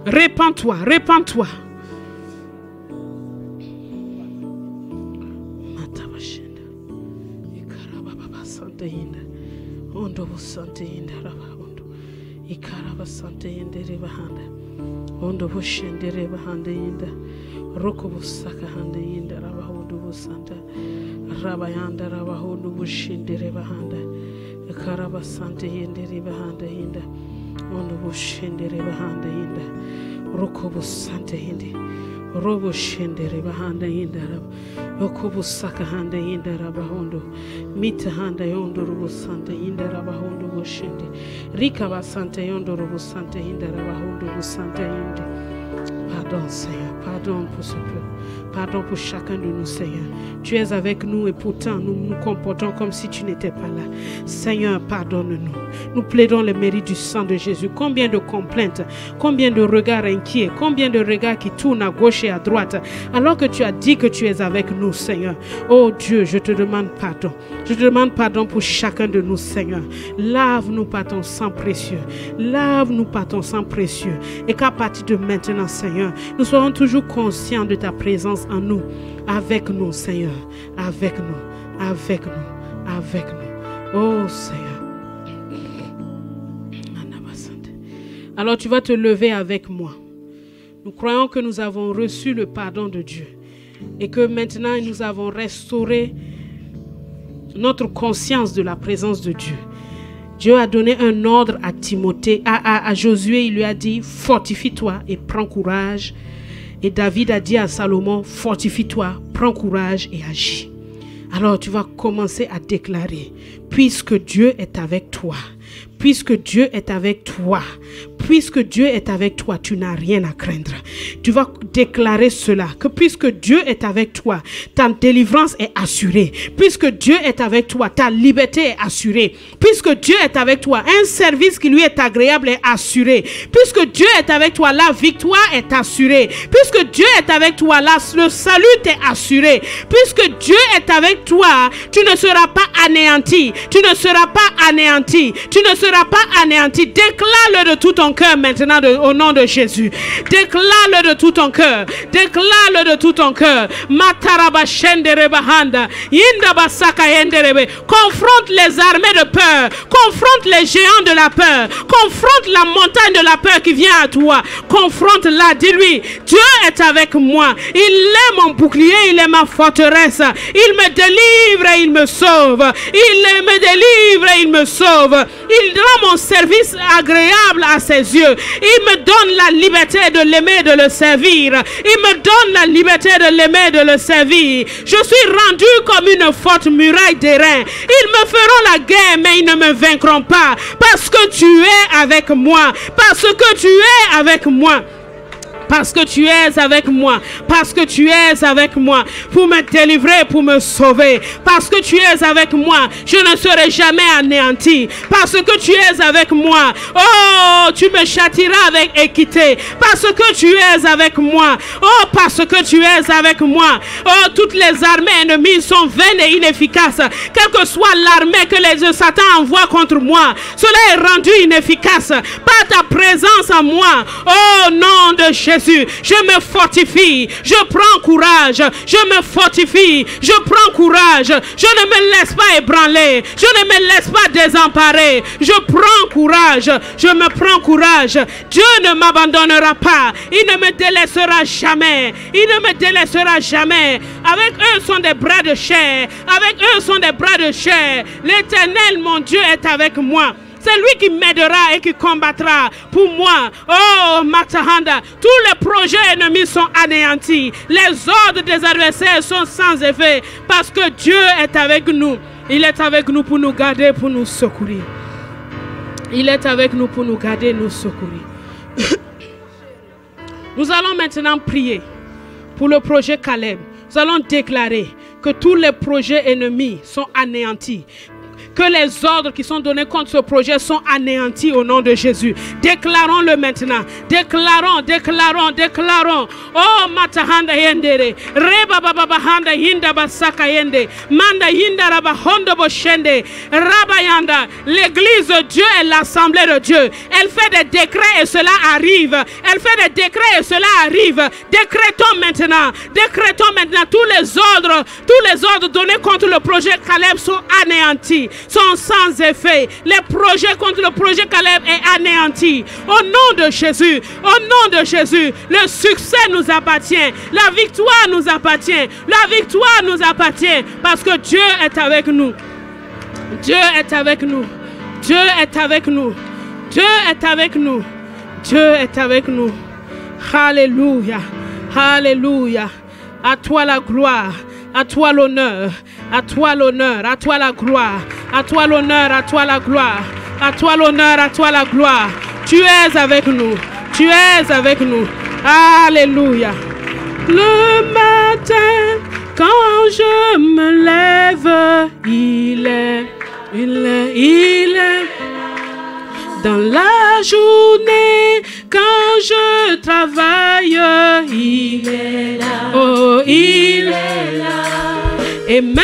Répands-toi, répands-toi. Ondo busante indara ondo ikara basante indere bahanda ondo bushendere bahanda inda roko busaka handa indara bahondo busanta rabayanda rabahondo bushendere bahanda ikara basante indere bahanda inda ondo bushendere bahanda inda roko busante inde robo shendere bahanda indara yokobu saka handa indara bahondo mita handa yondo robo sante indara bahondo boshende rika basante yondo robo sante indara bahondo bosante inde. Pardon Seigneur, pardon pour ce peuple, pardon pour chacun de nous Seigneur. Tu es avec nous et pourtant nous nous comportons comme si tu n'étais pas là. Seigneur, pardonne-nous. Nous plaidons le mérite du sang de Jésus. Combien de complaintes, combien de regards inquiets, combien de regards qui tournent à gauche et à droite, alors que tu as dit que tu es avec nous, Seigneur. Oh Dieu, je te demande pardon. Je te demande pardon pour chacun de nous, Seigneur. Lave-nous par ton sang précieux. Lave-nous par ton sang précieux. Et qu'à partir de maintenant, Seigneur, nous soyons toujours conscients de ta présence en nous. Avec nous, Seigneur. Avec nous. Avec nous. Avec nous. Oh Seigneur. Alors tu vas te lever avec moi. Nous croyons que nous avons reçu le pardon de Dieu et que maintenant nous avons restauré notre conscience de la présence de Dieu. Dieu a donné un ordre à Timothée, à Josué, il lui a dit fortifie-toi et prends courage. Et David a dit à Salomon fortifie-toi, prends courage et agis. Alors tu vas commencer à déclarer puisque Dieu est avec toi. Puisque Dieu est avec toi, puisque Dieu est avec toi, tu n'as rien à craindre. Tu vas déclarer cela, que puisque Dieu est avec toi, ta délivrance est assurée. Puisque Dieu est avec toi, ta liberté est assurée. Puisque Dieu est avec toi, un service qui lui est agréable est assuré. Puisque Dieu est avec toi, la victoire est assurée. Puisque Dieu est avec toi, le salut t'est assuré. Puisque Dieu est avec toi, tu ne seras pas anéanti. Tu ne seras pas anéanti. Tu ne seras sera pas anéanti. Déclare-le de tout ton cœur maintenant au nom de Jésus. Déclare-le de tout ton cœur. Déclare-le de tout ton cœur. Confronte les armées de peur. Confronte les géants de la peur. Confronte la montagne de la peur qui vient à toi. Confronte-la. Dis-lui, Dieu est avec moi. Il est mon bouclier, il est ma forteresse. Il me délivre et il me sauve. Il me délivre et il me sauve. Il rend mon service agréable à ses yeux. Il me donne la liberté de l'aimer et de le servir. Il me donne la liberté de l'aimer et de le servir. Je suis rendu comme une forte muraille d'airain. Ils me feront la guerre, mais ils ne me vaincront pas. Parce que tu es avec moi. Parce que tu es avec moi. Parce que tu es avec moi. Parce que tu es avec moi. Pour me délivrer, pour me sauver. Parce que tu es avec moi. Je ne serai jamais anéanti. Parce que tu es avec moi. Oh, tu me châtiras avec équité. Parce que tu es avec moi. Oh, parce que tu es avec moi. Oh, toutes les armées ennemies sont vaines et inefficaces. Quelle que soit l'armée que les Satan envoie contre moi, cela est rendu inefficace par ta présence en moi. Oh, nom de Jésus. Je me fortifie, je prends courage, je me fortifie, je prends courage, je ne me laisse pas ébranler, je ne me laisse pas désemparer, je prends courage, je me prends courage. Dieu ne m'abandonnera pas, il ne me délaissera jamais, il ne me délaissera jamais. Avec eux sont des bras de chair, avec eux sont des bras de chair. L'Éternel, mon Dieu, est avec moi. C'est lui qui m'aidera et qui combattra pour moi. Oh, Matahanda, tous les projets ennemis sont anéantis. Les ordres des adversaires sont sans effet parce que Dieu est avec nous. Il est avec nous pour nous garder, pour nous secourir. Il est avec nous pour nous garder, nous secourir. Nous allons maintenant prier pour le projet Caleb. Nous allons déclarer que tous les projets ennemis sont anéantis. Que les ordres qui sont donnés contre ce projet sont anéantis au nom de Jésus. Déclarons-le maintenant. Déclarons, déclarons, déclarons. Oh, Matahanda Yendere. Reba Baba Handa Hinda Basaka Yende. Manda Hinda Raba Hondo Boshende. Rabayanda. L'église de Dieu est l'assemblée de Dieu. Elle fait des décrets et cela arrive. Elle fait des décrets et cela arrive. Décrétons maintenant. Décrétons maintenant tous les ordres donnés contre le projet Caleb sont anéantis. Sont sans effet. Les projets contre le projet Caleb est anéanti. Au nom de Jésus, au nom de Jésus, le succès nous appartient. La victoire nous appartient. La victoire nous appartient parce que Dieu est avec nous. Dieu est avec nous. Dieu est avec nous. Dieu est avec nous. Dieu est avec nous. Alléluia. Alléluia. À toi la gloire. À toi l'honneur, à toi l'honneur, à toi la gloire, à toi l'honneur, à toi la gloire, à toi l'honneur, à toi la gloire. Tu es avec nous, tu es avec nous. Alléluia. Le matin, quand je me lève, il est. Dans la journée, quand je travaille, il est là. Oh, il est là. Et même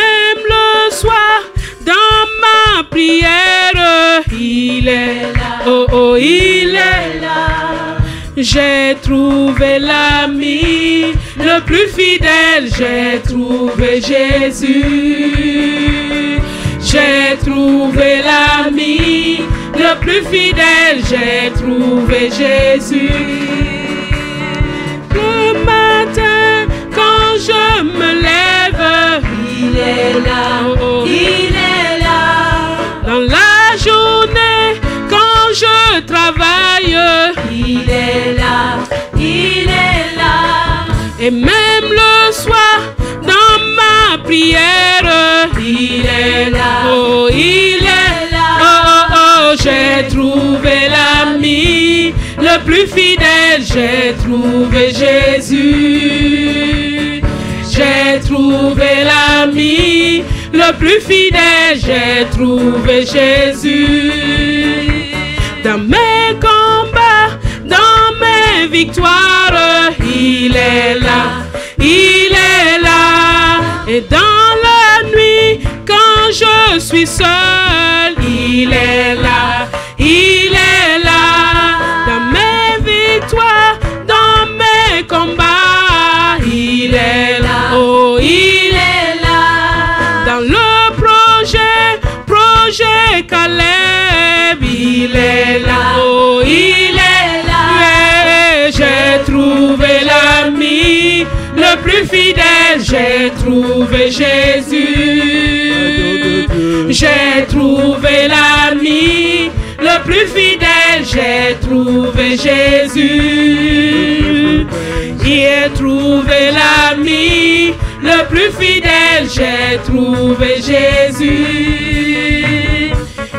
le soir, dans ma prière, il est là. Oh, oh, il est là. J'ai trouvé l'ami le plus fidèle, j'ai trouvé Jésus. J'ai trouvé l'ami le plus fidèle, j'ai trouvé Jésus. Le matin, quand je me lève, il est là, oh, oh. Il est là. Dans la journée, quand je travaille, il est là, il est là. Et même le soir, dans ma prière, il est là, oh, il est là. Oh, oh, oh, j'ai trouvé l'ami le plus fidèle, j'ai trouvé Jésus. J'ai trouvé l'ami le plus fidèle, j'ai trouvé Jésus. Dans mes combats, dans mes victoires, il est là, il est là. Et dans la nuit, quand je suis seul, il est là, il il est là, oh, il est là. J'ai trouvé l'ami le plus fidèle, j'ai trouvé Jésus. J'ai trouvé l'ami le plus fidèle, j'ai trouvé Jésus. J'ai trouvé l'ami le plus fidèle, j'ai trouvé Jésus.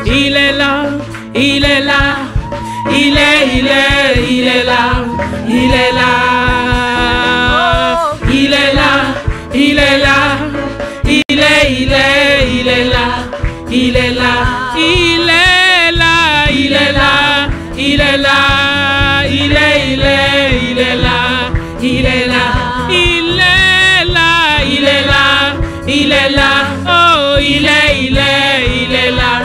Il est là, il est là, il est là, il est là. Il est là, il est là, il est là, il est là, il est là, il est là, il est là, il est là, il est là, il est là, il est là, il est là, il est là, oh, il est là, il est là,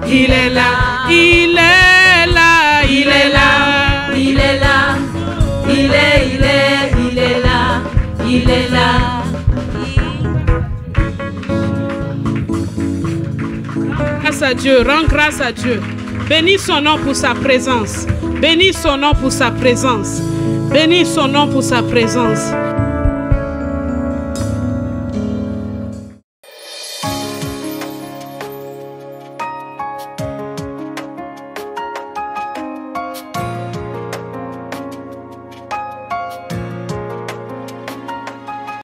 il est là, il est là, il est là, il est là, il est là, il est là. Grâce à Dieu, rends grâce à Dieu. Bénis son nom pour sa présence. Bénis son nom pour sa présence. Bénis son nom pour sa présence.